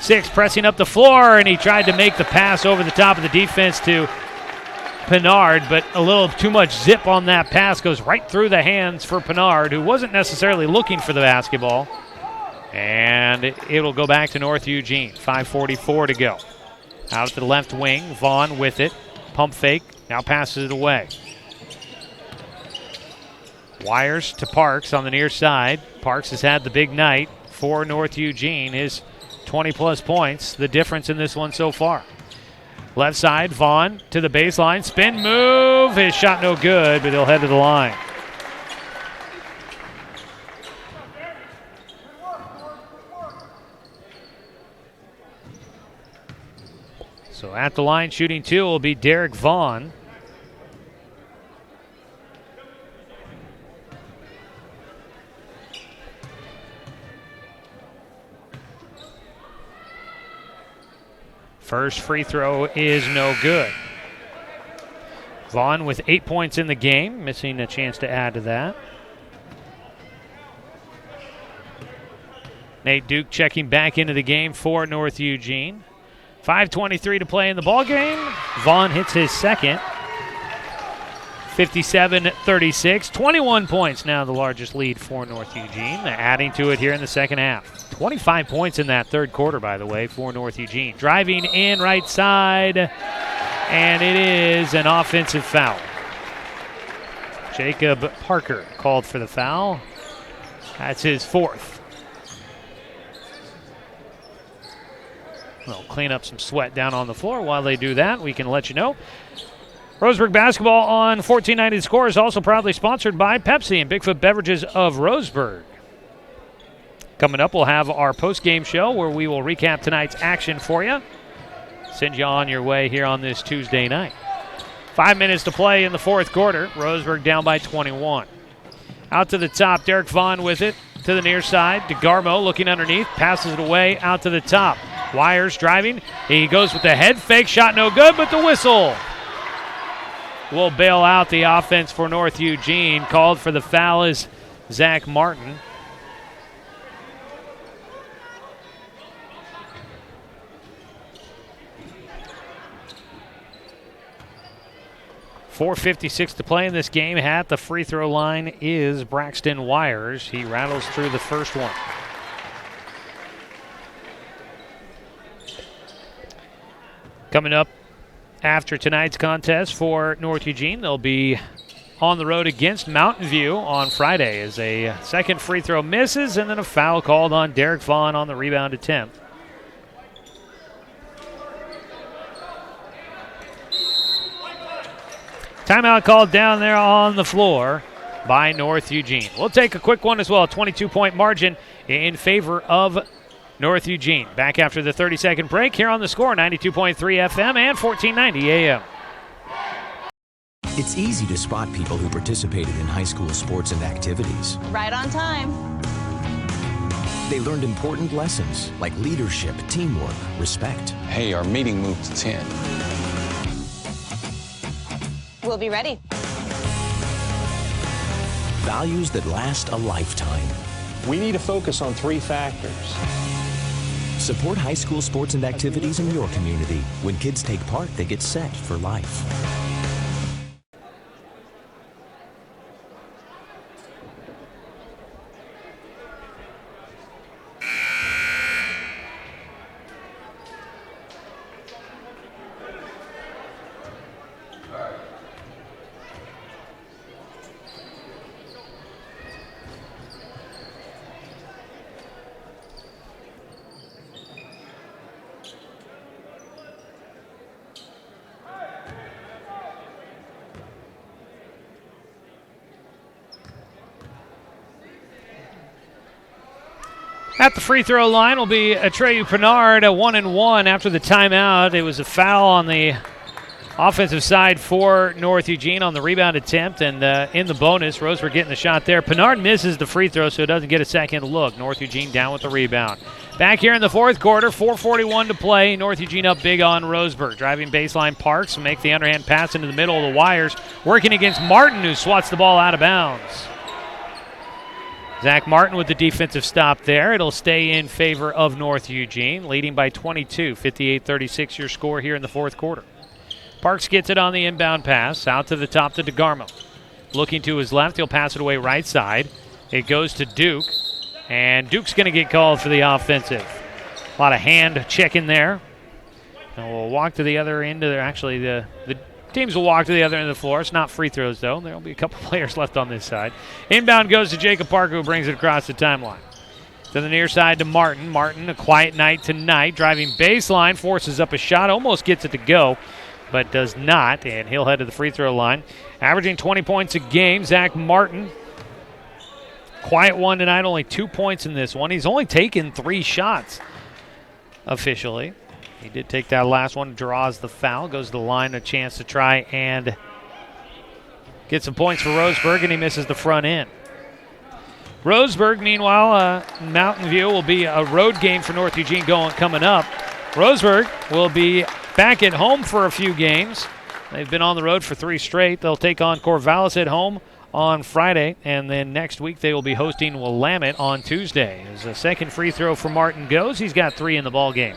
6 pressing up the floor, and he tried to make the pass over the top of the defense to Pinard, but a little too much zip on that pass. Goes right through the hands for Pinard, who wasn't necessarily looking for the basketball. And it'll go back to North Eugene. 5:44 to go. Out to the left wing, Vaughn with it. Pump fake, now passes it away. Wires to Parks on the near side. Parks has had the big night for North Eugene. His 20-plus points, the difference in this one so far. Left side, Vaughn to the baseline. Spin move. His shot no good, but he'll head to the line. So at the line, shooting 2 will be Derek Vaughn. First free throw is no good. Vaughn with 8 points in the game, missing a chance to add to that. Nate Duke checking back into the game for North Eugene. 5:23 to play in the ballgame. Vaughn hits his second. 57-36. 21 points now, the largest lead for North Eugene. Adding to it here in the second half. 25 points in that third quarter, by the way, for North Eugene. Driving in right side, and it is an offensive foul. Jacob Parker called for the foul. That's his 4th. They'll clean up some sweat down on the floor. While they do that, we can let you know Roseburg basketball on 1490 The Score is also proudly sponsored by Pepsi and Bigfoot Beverages of Roseburg. Coming up, we'll have our post-game show where we will recap tonight's action for you. Send you on your way here on this Tuesday night. 5 minutes to play in the fourth quarter. Roseburg down by 21. Out to the top, Derek Vaughn with it to the near side. Degarmo looking underneath, passes it away out to the top. Wires driving. He goes with the head fake, shot no good, but the whistle will bail out the offense for North Eugene. Called for the foul is Zach Martin. .456 to play in this game. At the free throw line is Braxton Wires. He rattles through the first one. Coming up after tonight's contest for North Eugene, they'll be on the road against Mountain View on Friday as a second free throw misses and then a foul called on Derek Vaughn on the rebound attempt. Timeout called down there on the floor by North Eugene. We'll take a quick one as well. 22-point margin in favor of North Eugene. Back after the 30-second break here on The Score, 92.3 FM and 1490 AM. It's easy to spot people who participated in high school sports and activities. Right on time. They learned important lessons like leadership, teamwork, respect. Hey, our meeting moved to 10. We'll be ready. Values that last a lifetime. We need to focus on 3 factors. Support high school sports and activities in your community. When kids take part, they get set for life. At the free throw line will be Atreyu Pinard, a 1-and-1 after the timeout. It was a foul on the Offensive side for North Eugene on the rebound attempt, and in the bonus, Roseburg getting the shot there. Pinard misses the free throw, so it doesn't get a second look. North Eugene down with the rebound. Back here in the fourth quarter, 4:41 to play. North Eugene up big on Roseburg. Driving baseline, Parks make the underhand pass into the middle of the wires, working against Martin, who swats the ball out of bounds. Zach Martin with the defensive stop there. It'll stay in favor of North Eugene, leading by 22, 58-36 your score here in the fourth quarter. Parks gets it on the inbound pass, out to the top to Degarmo. Looking to his left, he'll pass it away right side. It goes to Duke, and Duke's going to get called for the offensive. A lot of hand checking there. And we'll walk to the other end of there. Actually, the teams will walk to the other end of the floor. It's not free throws, though. There will be a couple players left on this side. Inbound goes to Jacob Parker, who brings it across the timeline. To the near side to Martin. Martin, a quiet night tonight. Driving baseline, forces up a shot, almost gets it to go, but does not, and he'll head to the free throw line. Averaging 20 points a game, Zach Martin. Quiet one tonight, only 2 points in this one. He's only taken 3 shots officially. He did take that last one, draws the foul, goes to the line, a chance to try and get some points for Roseburg, and he misses the front end. Roseburg, meanwhile, Mountain View will be a road game for North Eugene coming up. Roseburg will be back at home for a few games. They've been on the road for 3 straight. They'll take on Corvallis at home on Friday, and then next week they will be hosting Willamette on Tuesday. As the second free throw for Martin goes, he's got 3 in the ball game.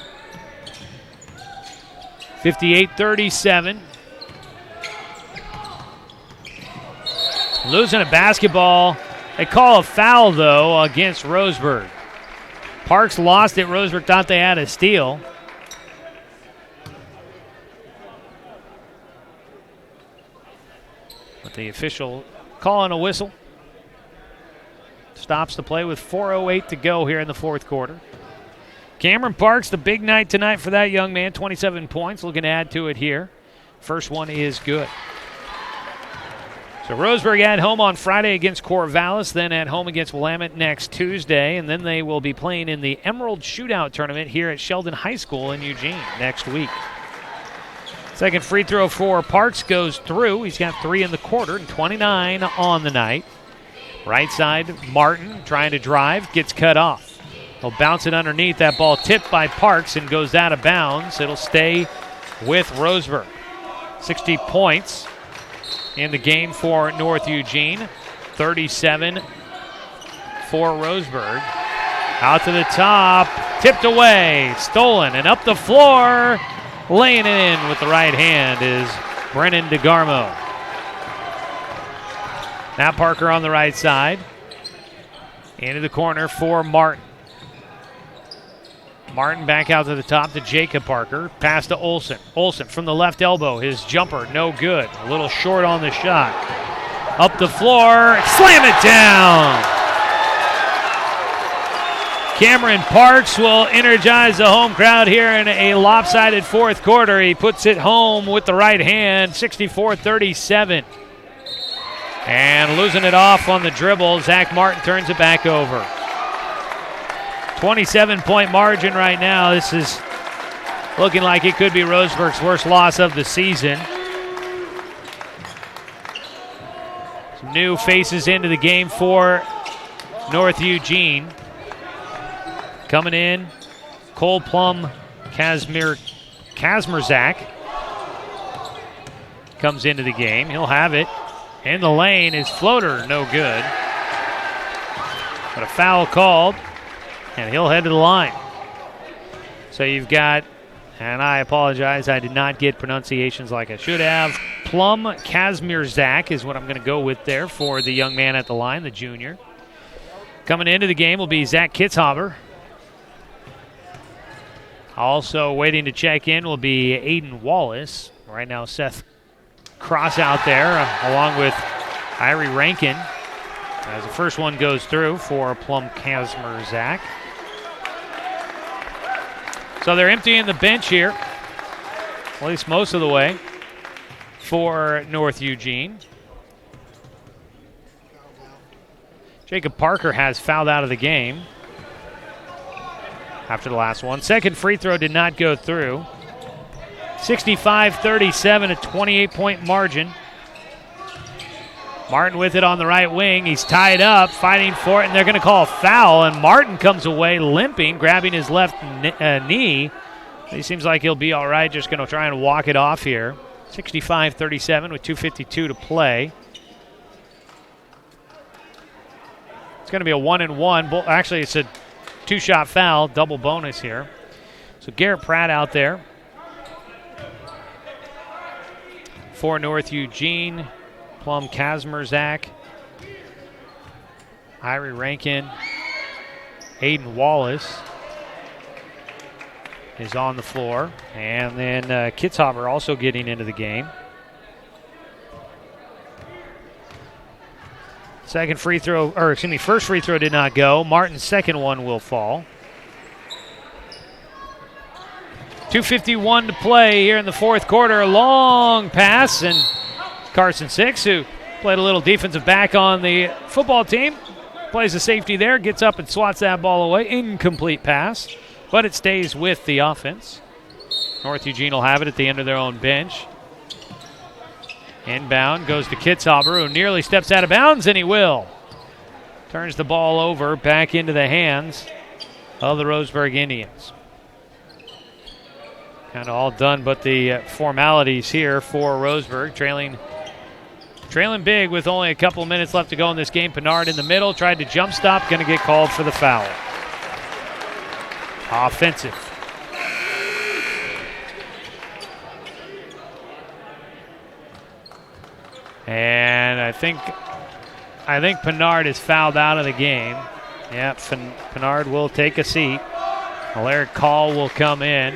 58-37. Losing a basketball. They call a foul, though, against Roseburg. Parks lost it. Roseburg thought they had a steal. But the official calling a whistle. Stops the play with 4:08 to go here in the fourth quarter. Cameron Parks, the big night tonight for that young man. 27 points, looking to add to it here. First one is good. So Roseburg at home on Friday against Corvallis, then at home against Willamette next Tuesday, and then they will be playing in the Emerald Shootout Tournament here at Sheldon High School in Eugene next week. Second free throw for Parks goes through. He's got 3 in the quarter and 29 on the night. Right side, Martin trying to drive, gets cut off. He'll bounce it underneath. That ball tipped by Parks and goes out of bounds. It'll stay with Roseburg. 60 points in the game for North Eugene. 37 for Roseburg. Out to the top, tipped away, stolen, and up the floor. Laying it in with the right hand is Brennan Degarmo. Now Parker on the right side. Into the corner for Martin. Martin back out to the top to Jacob Parker. Pass to Olson. Olson from the left elbow. His jumper, no good. A little short on the shot. Up the floor. Slam it down. Cameron Parks will energize the home crowd here in a lopsided fourth quarter. He puts it home with the right hand, 64-37. And losing it off on the dribble, Zach Martin turns it back over. 27-point margin right now. This is looking like it could be Roseburg's worst loss of the season. Some new faces into the game for North Eugene. Coming in, Cole Plum, Kazmierzak comes into the game. He'll have it in the lane. His floater, no good. But a foul called, and he'll head to the line. So you've got, and I apologize, I did not get pronunciations like I should have. Plum Kazmierzak is what I'm going to go with there for the young man at the line, the junior. Coming into the game will be Zach Kitzhaber. Also waiting to check in will be Aiden Wallace. Right now, Seth Cross out there along with Irie Rankin as the first one goes through for Plum Kazmierzak. So they're emptying the bench here, at least most of the way, for North Eugene. Jacob Parker has fouled out of the game after the last one. Second free throw did not go through. 65-37, a 28-point margin. Martin with it on the right wing. He's tied up, fighting for it, and they're going to call a foul, and Martin comes away limping, grabbing his left knee. He seems like he'll be all right, just going to try and walk it off here. 65-37 with 2:52 to play. It's going to be a 1-and-1. Actually, it's a two-shot foul, double bonus here. So Garrett Pratt out there for North Eugene. Plum Kazmerzak, Irie Rankin, Aiden Wallace is on the floor. And then Kitzhaber also getting into the game. First free throw did not go. Martin's second one will fall. 2:51 to play here in the fourth quarter. A long pass, and Carson Six, who played a little defensive back on the football team, plays the safety there, gets up and swats that ball away. Incomplete pass, but it stays with the offense. North Eugene will have it at the end of their own bench. Inbound goes to Kitzhaber, who nearly steps out of bounds, and he will. Turns the ball over back into the hands of the Roseburg Indians. Kind of all done but the formalities here for Roseburg, trailing big with only a couple of minutes left to go in this game. Pinard in the middle, tried to jump stop, going to get called for the foul. Offensive. And I think Pinard is fouled out of the game. Yep, Pinard will take a seat. Alaric Call will come in.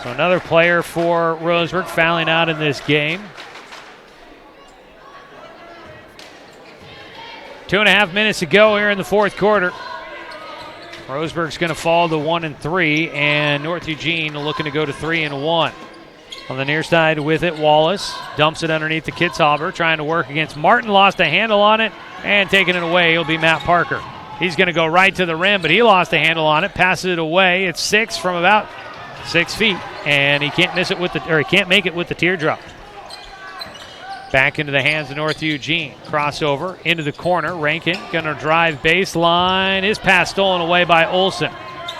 So another player for Roseburg fouling out in this game. 2.5 minutes to go here in the fourth quarter. Roseburg's going to fall to 1-3, and North Eugene looking to go to 3-1. On the near side with it, Wallace dumps it underneath the Kitzhaber, trying to work against Martin, lost a handle on it, and taking it away, it'll be Matt Parker. He's going to go right to the rim, but he lost a handle on it, passes it away. It's Six from about 6 feet, and he can't miss it he can't make it with the teardrop. Back into the hands of North Eugene. Crossover into the corner. Rankin gonna drive baseline. His pass stolen away by Olson,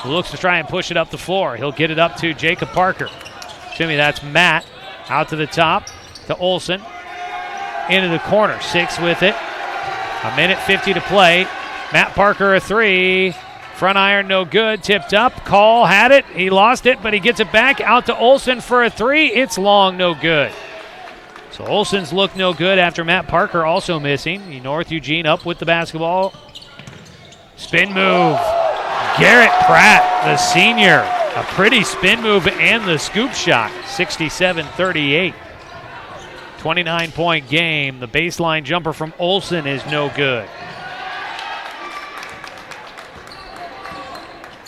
who looks to try and push it up the floor. He'll get it up to Jacob Parker. That's Matt. Out to the top to Olson. Into the corner. Six with it. 1:50 to play. Matt Parker a three. Front iron no good. Tipped up. Call had it. He lost it, but he gets it back out to Olson for a three. It's long, no good. So Olson's look no good after Matt Parker also missing. North Eugene up with the basketball. Spin move. Garrett Pratt, the senior. A pretty spin move and the scoop shot. 67-38. 29-point game. The baseline jumper from Olson is no good.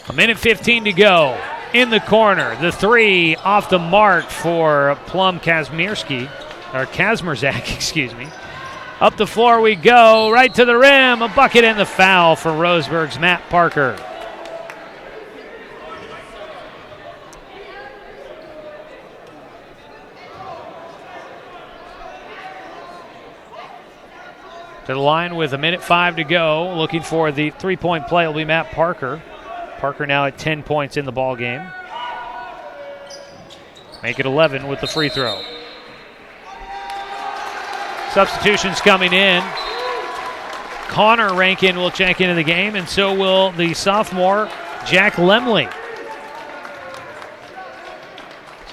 1:15 to go. In the corner, the three off the mark for Plum Kazmerzak, excuse me. Up the floor we go, right to the rim, a bucket and the foul for Roseburg's Matt Parker. To the line with 1:05 to go, looking for the three-point play will be Matt Parker. Parker now at 10 points in the ball game. Make it 11 with the free throw. Substitutions coming in. Connor Rankin will check into the game, and so will the sophomore Jack Lemley.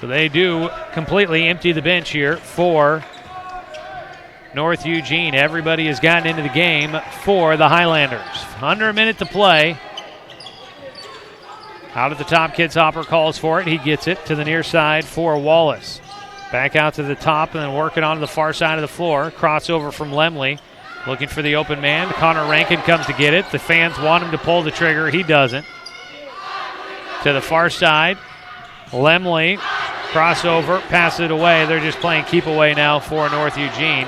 So they do completely empty the bench here for North Eugene. Everybody has gotten into the game for the Highlanders. Under a minute to play. Out at the top, Kitzhaber calls for it. He gets it to the near side for Wallace. Back out to the top and then working on the far side of the floor. Crossover from Lemley. Looking for the open man. Connor Rankin comes to get it. The fans want him to pull the trigger. He doesn't. To the far side. Lemley. Crossover. Passes it away. They're just playing keep away now for North Eugene.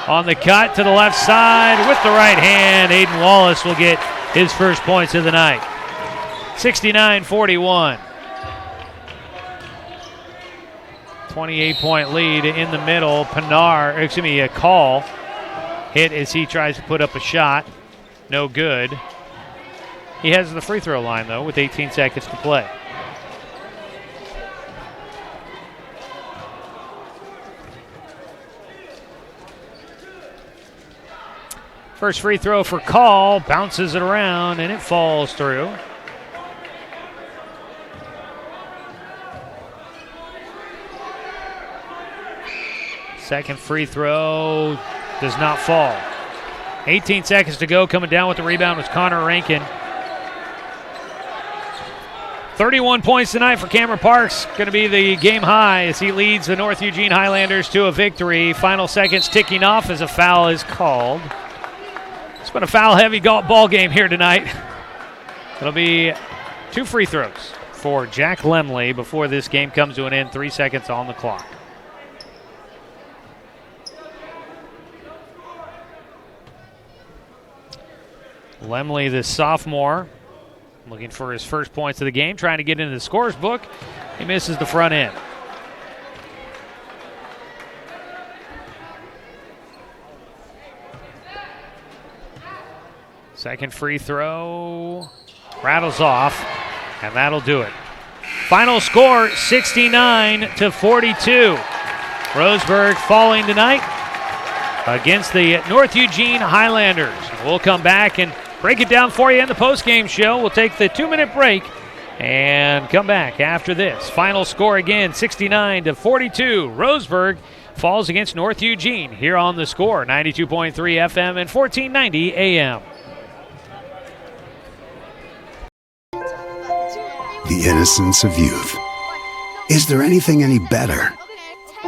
On the cut to the left side with the right hand. Aiden Wallace will get his first points of the night. 69-41. 28-point lead in the middle. Call hit as he tries to put up a shot. No good. He has the free throw line, though, with 18 seconds to play. First free throw for Call, bounces it around, and it falls through. Second free throw does not fall. 18 seconds to go. Coming down with the rebound was Connor Rankin. 31 points tonight for Cameron Parks. Going to be the game high as he leads the North Eugene Highlanders to a victory. Final seconds ticking off as a foul is called. It's been a foul-heavy ball game here tonight. It'll be 2 free throws for Jack Lemley before this game comes to an end. 3 seconds on the clock. Lemley, the sophomore, looking for his first points of the game, trying to get into the scores book. He misses the front end. Second free throw rattles off, and that'll do it. Final score, 69-42. Roseburg falling tonight against the North Eugene Highlanders. We'll come back and break it down for you in the postgame show. We'll take the 2-minute break and come back after this. Final score again, 69-42. Roseburg falls against North Eugene here on The Score, 92.3 FM and 1490 AM. The innocence of youth. Is there anything any better?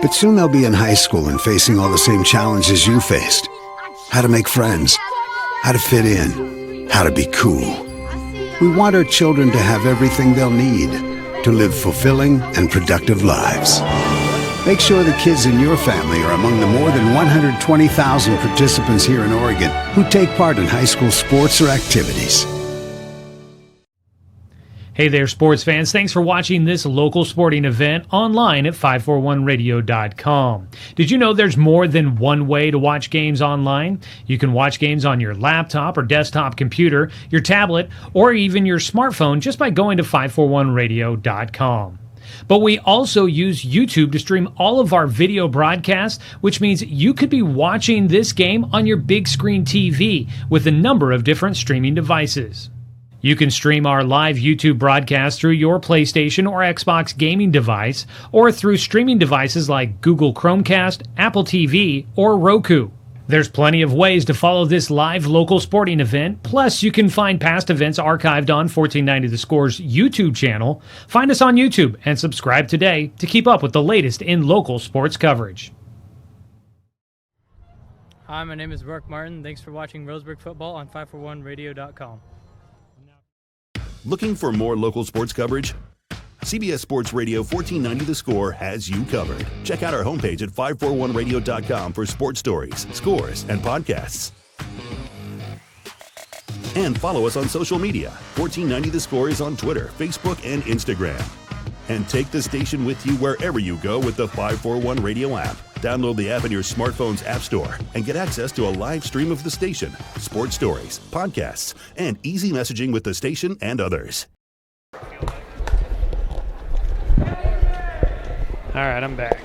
But soon they'll be in high school and facing all the same challenges you faced. How to make friends, how to fit in, how to be cool. We want our children to have everything they'll need to live fulfilling and productive lives. Make sure the kids in your family are among the more than 120,000 participants here in Oregon who take part in high school sports or activities. Hey there, sports fans. Thanks for watching this local sporting event online at 541radio.com. Did you know there's more than one way to watch games online? You can watch games on your laptop or desktop computer, your tablet, or even your smartphone just by going to 541radio.com. But we also use YouTube to stream all of our video broadcasts, which means you could be watching this game on your big screen TV with a number of different streaming devices. You can stream our live YouTube broadcast through your PlayStation or Xbox gaming device, or through streaming devices like Google Chromecast, Apple TV, or Roku. There's plenty of ways to follow this live local sporting event, plus you can find past events archived on 1490 The Score's YouTube channel. Find us on YouTube and subscribe today to keep up with the latest in local sports coverage. Hi, my name is Mark Martin. Thanks for watching Roseburg football on 541radio.com. Looking for more local sports coverage? CBS Sports Radio 1490 The Score has you covered. Check out our homepage at 541radio.com for sports stories, scores, and podcasts. And follow us on social media. 1490 The Score is on Twitter, Facebook, and Instagram. And take the station with you wherever you go with the 541 Radio app. Download the app in your smartphone's app store and get access to a live stream of the station, sports stories, podcasts, and easy messaging with the station and others. All right, I'm back.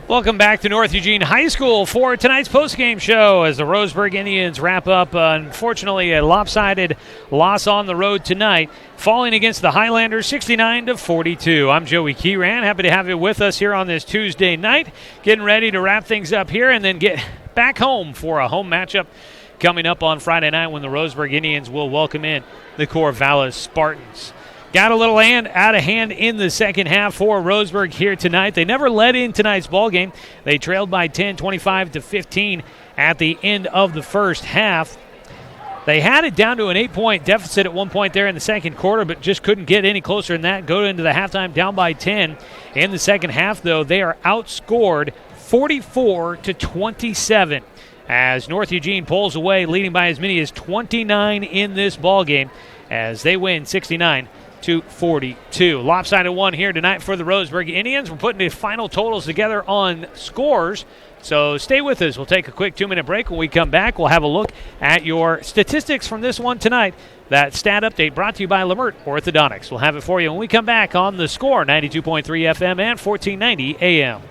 Welcome back to North Eugene High School for tonight's postgame show as the Roseburg Indians wrap up, unfortunately, a lopsided loss on the road tonight, falling against the Highlanders 69-42. I'm Joey Keyran. Happy to have you with us here on this Tuesday night, getting ready to wrap things up here and then get back home for a home matchup coming up on Friday night when the Roseburg Indians will welcome in the Corvallis Spartans. Got a little out of hand in the second half for Roseburg here tonight. They never led in tonight's ball game. They trailed by 10, 25-15 at the end of the first half. They had it down to an 8-point deficit at one point there in the second quarter, but just couldn't get any closer than that. Go into the halftime down by 10. In the second half, though, they are outscored 44-27 as North Eugene pulls away, leading by as many as 29 in this ball game as they win 69-42. Lopsided one here tonight for the Roseburg Indians. We're putting the final totals together on scores, so stay with us. We'll take a quick 2-minute break. When we come back, we'll have a look at your statistics from this one tonight. That stat update brought to you by Lamert Orthodontics. We'll have it for you when we come back on The Score, 92.3 FM and 1490 AM.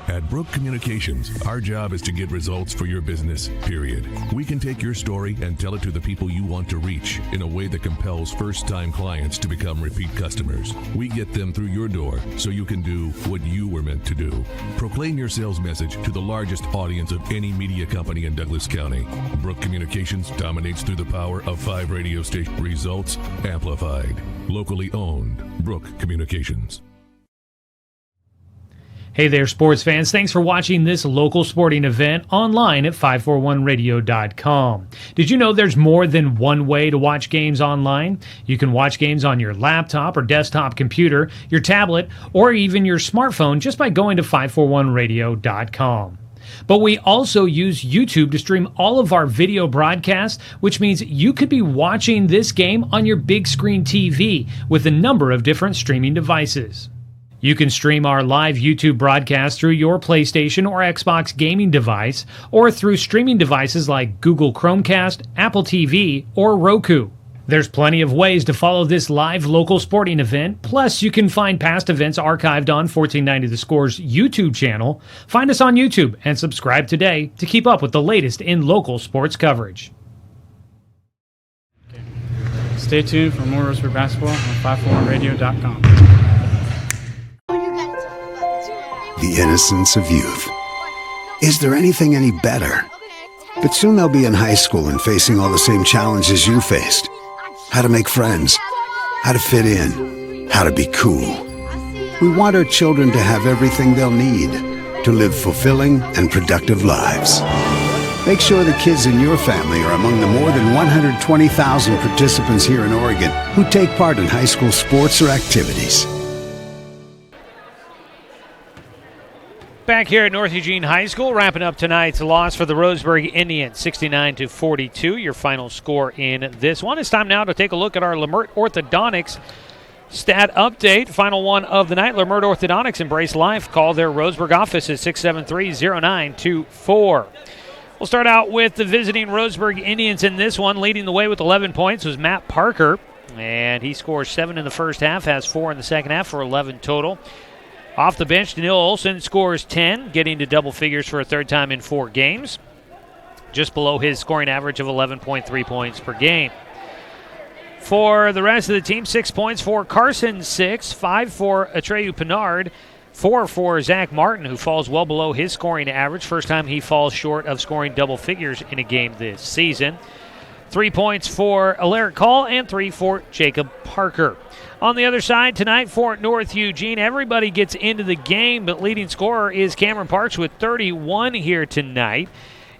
At Brook Communications, our job is to get results for your business, period. We can take your story and tell it to the people you want to reach in a way that compels first-time clients to become repeat customers. We get them through your door so you can do what you were meant to do. Proclaim your sales message to the largest audience of any media company in Douglas County. Brook Communications dominates through the power of 5 radio stations. Results amplified. Locally owned. Brook Communications. Hey there, sports fans. Thanks for watching this local sporting event online at 541radio.com. Did you know there's more than one way to watch games online? You can watch games on your laptop or desktop computer, your tablet, or even your smartphone just by going to 541radio.com. But we also use YouTube to stream all of our video broadcasts, which means you could be watching this game on your big screen TV with a number of different streaming devices. You can stream our live YouTube broadcast through your PlayStation or Xbox gaming device or through streaming devices like Google Chromecast, Apple TV, or Roku. There's plenty of ways to follow this live local sporting event. Plus, you can find past events archived on 1490 The Score's YouTube channel. Find us on YouTube and subscribe today to keep up with the latest in local sports coverage. Stay tuned for more Roseburg basketball on 541radio.com. The innocence of youth. Is there anything any better? But soon they'll be in high school and facing all the same challenges you faced. How to make friends, how to fit in, how to be cool. We want our children to have everything they'll need to live fulfilling and productive lives. Make sure the kids in your family are among the more than 120,000 participants here in Oregon who take part in high school sports or activities. Back here at North Eugene High School, wrapping up tonight's loss for the Roseburg Indians, 69-42, your final score in this one. It's time now to take a look at our Lamert Orthodontics stat update. Final one of the night, Lamert Orthodontics Embrace Life. Call their Roseburg office at 673-0924. We'll start out with the visiting Roseburg Indians in this one. Leading the way with 11 points was Matt Parker, and he scores 7 in the first half, has 4 in the second half for 11 total. Off the bench, Daniil Olson scores 10, getting to double figures for a third time in 4 games, just below his scoring average of 11.3 points per game. For the rest of the team, 6 points for Carson, 6, 5 for Atreyu Pinard, 4 for Zach Martin, who falls well below his scoring average. First time he falls short of scoring double figures in a game this season. 3 points for Alaric Call and 3 for Jacob Parker. On the other side tonight for North Eugene, everybody gets into the game, but leading scorer is Cameron Parks with 31 here tonight.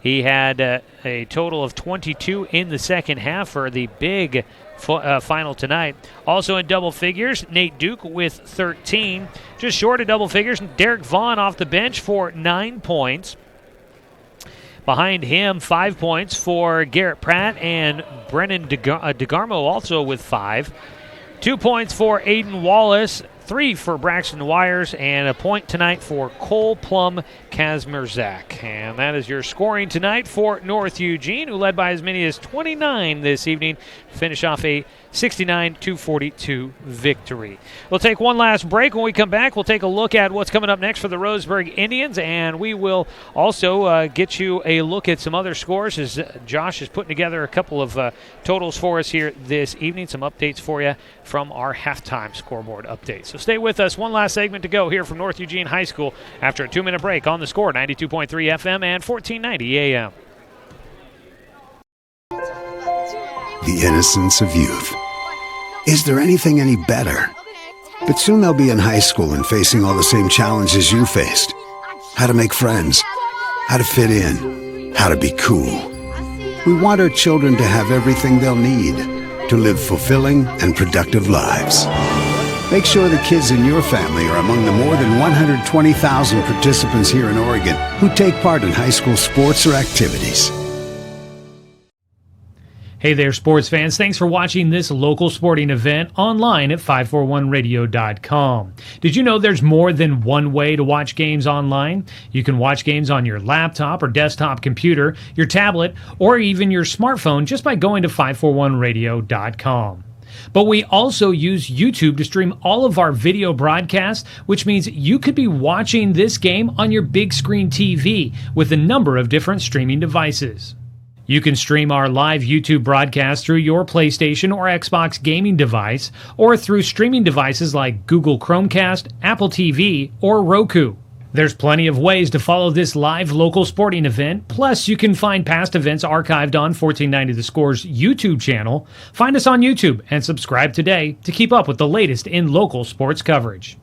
He had a total of 22 in the second half for the big final tonight. Also in double figures, Nate Duke with 13. Just short of double figures, Derek Vaughn off the bench for 9 points. Behind him, 5 points for Garrett Pratt and Brennan Degarmo also with 5. 2 points for Aiden Wallace, 3 for Braxton Wires, and a point tonight for Cole Plum Kazmerzak. And that is your scoring tonight for North Eugene, who led by as many as 29 this evening, finish off a 69-42 victory. We'll take one last break. When we come back, we'll take a look at what's coming up next for the Roseburg Indians, and we will also get you a look at some other scores as Josh is putting together a couple of totals for us here this evening, some updates for you from our halftime scoreboard update. So stay with us. One last segment to go here from North Eugene High School after a 2-minute break on The Score, 92.3 FM and 1490 AM. The innocence of youth. Is there anything any better? But soon they'll be in high school and facing all the same challenges you faced. How to make friends, how to fit in, how to be cool. We want our children to have everything they'll need to live fulfilling and productive lives. Make sure the kids in your family are among the more than 120,000 participants here in Oregon who take part in high school sports or activities. Hey there, sports fans. Thanks for watching this local sporting event online at 541radio.com. Did you know there's more than one way to watch games online? You can watch games on your laptop or desktop computer, your tablet, or even your smartphone just by going to 541radio.com. But we also use YouTube to stream all of our video broadcasts, which means you could be watching this game on your big screen TV with a number of different streaming devices. You can stream our live YouTube broadcast through your PlayStation or Xbox gaming device, or through streaming devices like Google Chromecast, Apple TV, or Roku. There's plenty of ways to follow this live local sporting event, plus you can find past events archived on 1490 The Score's YouTube channel. Find us on YouTube and subscribe today to keep up with the latest in local sports coverage.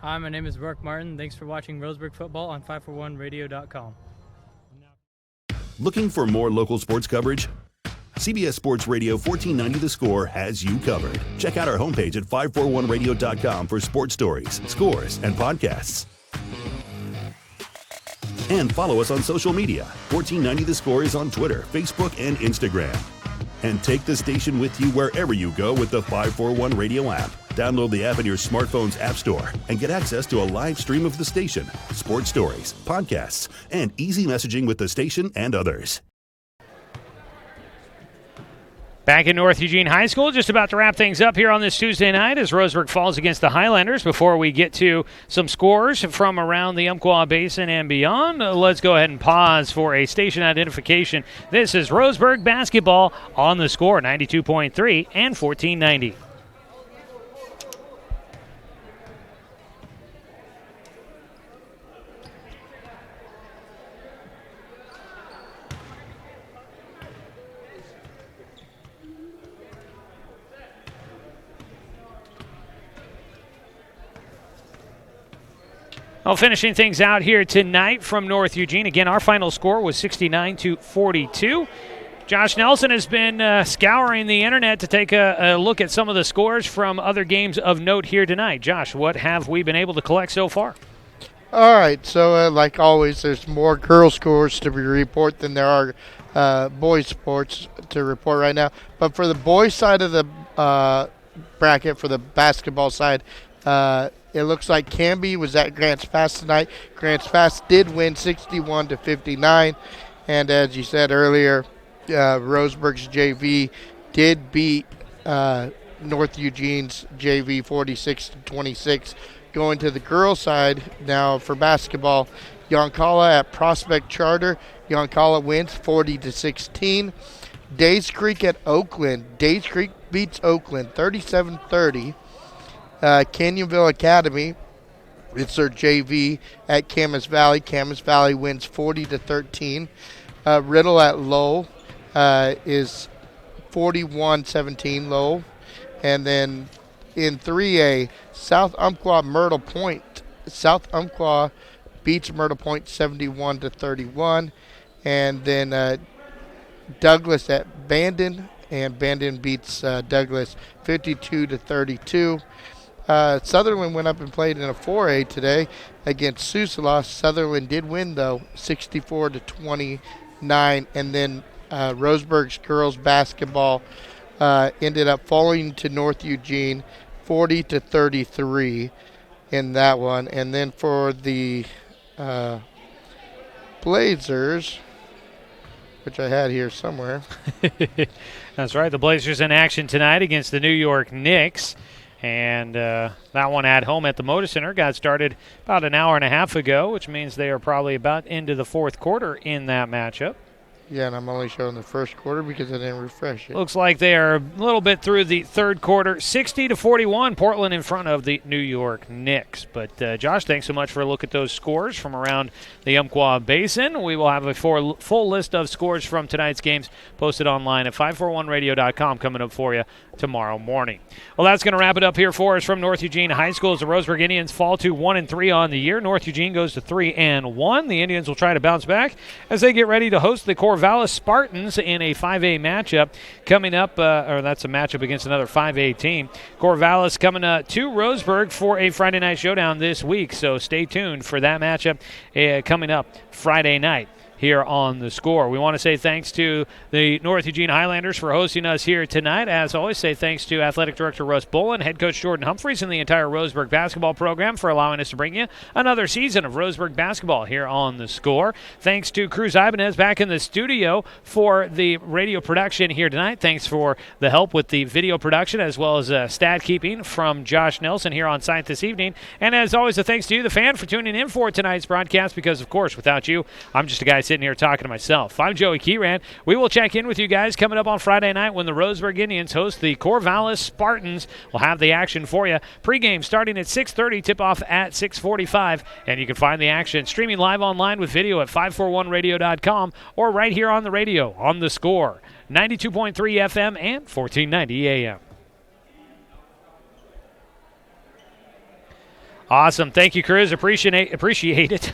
Hi, my name is Rourke Martin. Thanks for watching Roseburg football on 541radio.com. Looking for more local sports coverage? CBS Sports Radio 1490 The Score has you covered. Check out our homepage at 541radio.com for sports stories, scores, and podcasts. And follow us on social media. 1490 The Score is on Twitter, Facebook, and Instagram. And take the station with you wherever you go with the 541 Radio app. Download the app in your smartphone's app store and get access to a live stream of the station, sports stories, podcasts, and easy messaging with the station and others. Back in North Eugene High School, just about to wrap things up here on this Tuesday night as Roseburg falls against the Highlanders. Before we get to some scores from around the Umpqua Basin and beyond, let's go ahead and pause for a station identification. This is Roseburg basketball on The Score, 92.3 and 1490. Well, finishing things out here tonight from North Eugene. Again, our final score was 69-42. Josh Nelson has been scouring the internet to take a look at some of the scores from other games of note here tonight. Josh, what have we been able to collect so far? All right, so like always, there's more girls' scores to be reported than there are boys' sports to report right now. But for the boys' side of the bracket, for the basketball side, it looks like Canby was at Grants Pass tonight. Grants Pass did win 61-59. And as you said earlier, Roseburg's JV did beat North Eugene's JV 46-26. Going to the girls' side now for basketball, Yoncalla at Prospect Charter. Yoncalla wins 40-16. Days Creek at Oakland. Days Creek beats Oakland 37-30. Canyonville Academy, it's their JV at Camas Valley. Camas Valley wins 40-13. Riddle at Lowell is 41-17 Lowell. And then in 3A, South Umpqua Myrtle Point. South Umpqua beats Myrtle Point 71-31. And then Douglas at Bandon, and Bandon beats Douglas 52-32. Sutherland went up and played in a 4A today against Susala. Sutherland did win, though, 64-29. And then Roseburg's girls basketball ended up falling to North Eugene 40-33 in that one. And then for the Blazers, which I had here somewhere. That's right. The Blazers in action tonight against the New York Knicks. And that one at home at the Moda Center got started about an hour and a half ago, which means they are probably about into the fourth quarter in that matchup. Yeah, and I'm only showing the first quarter because I didn't refresh it. Looks like they are a little bit through the third quarter. 60-41, Portland in front of the New York Knicks. But, Josh, thanks so much for a look at those scores from around the Umpqua Basin. We will have a full list of scores from tonight's games posted online at 541radio.com coming up for you tomorrow morning. Well, that's going to wrap it up here for us from North Eugene High School as the Roseburg Indians fall to 1-3 on the year. North Eugene goes to 3-1. The Indians will try to bounce back as they get ready to host the Corvallis Spartans in a 5A matchup coming up, or that's a matchup against another 5A team. Corvallis coming to Roseburg for a Friday night showdown this week, so stay tuned for that matchup coming up Friday night here on The Score. We want to say thanks to the North Eugene Highlanders for hosting us here tonight. As always, say thanks to Athletic Director Russ Bolin, Head Coach Jordan Humphreys, and the entire Roseburg basketball program for allowing us to bring you another season of Roseburg basketball here on The Score. Thanks to Cruz Ibanez back in the studio for the radio production here tonight. Thanks for the help with the video production as well as stat keeping from Josh Nelson here on site this evening. And as always, a thanks to you, the fan, for tuning in for tonight's broadcast because, of course, without you, I'm just a guy sitting here talking to myself. I'm Joey Keyran. We will check in with you guys coming up on Friday night when the Roseburg Indians host the Corvallis Spartans. We'll have the action for you. Pre-game starting at 6:30, tip-off at 6:45, and you can find the action streaming live online with video at 541radio.com or right here on the radio on The Score, 92.3 FM and 1490 AM. Awesome. Thank you, Cruz. Appreciate it.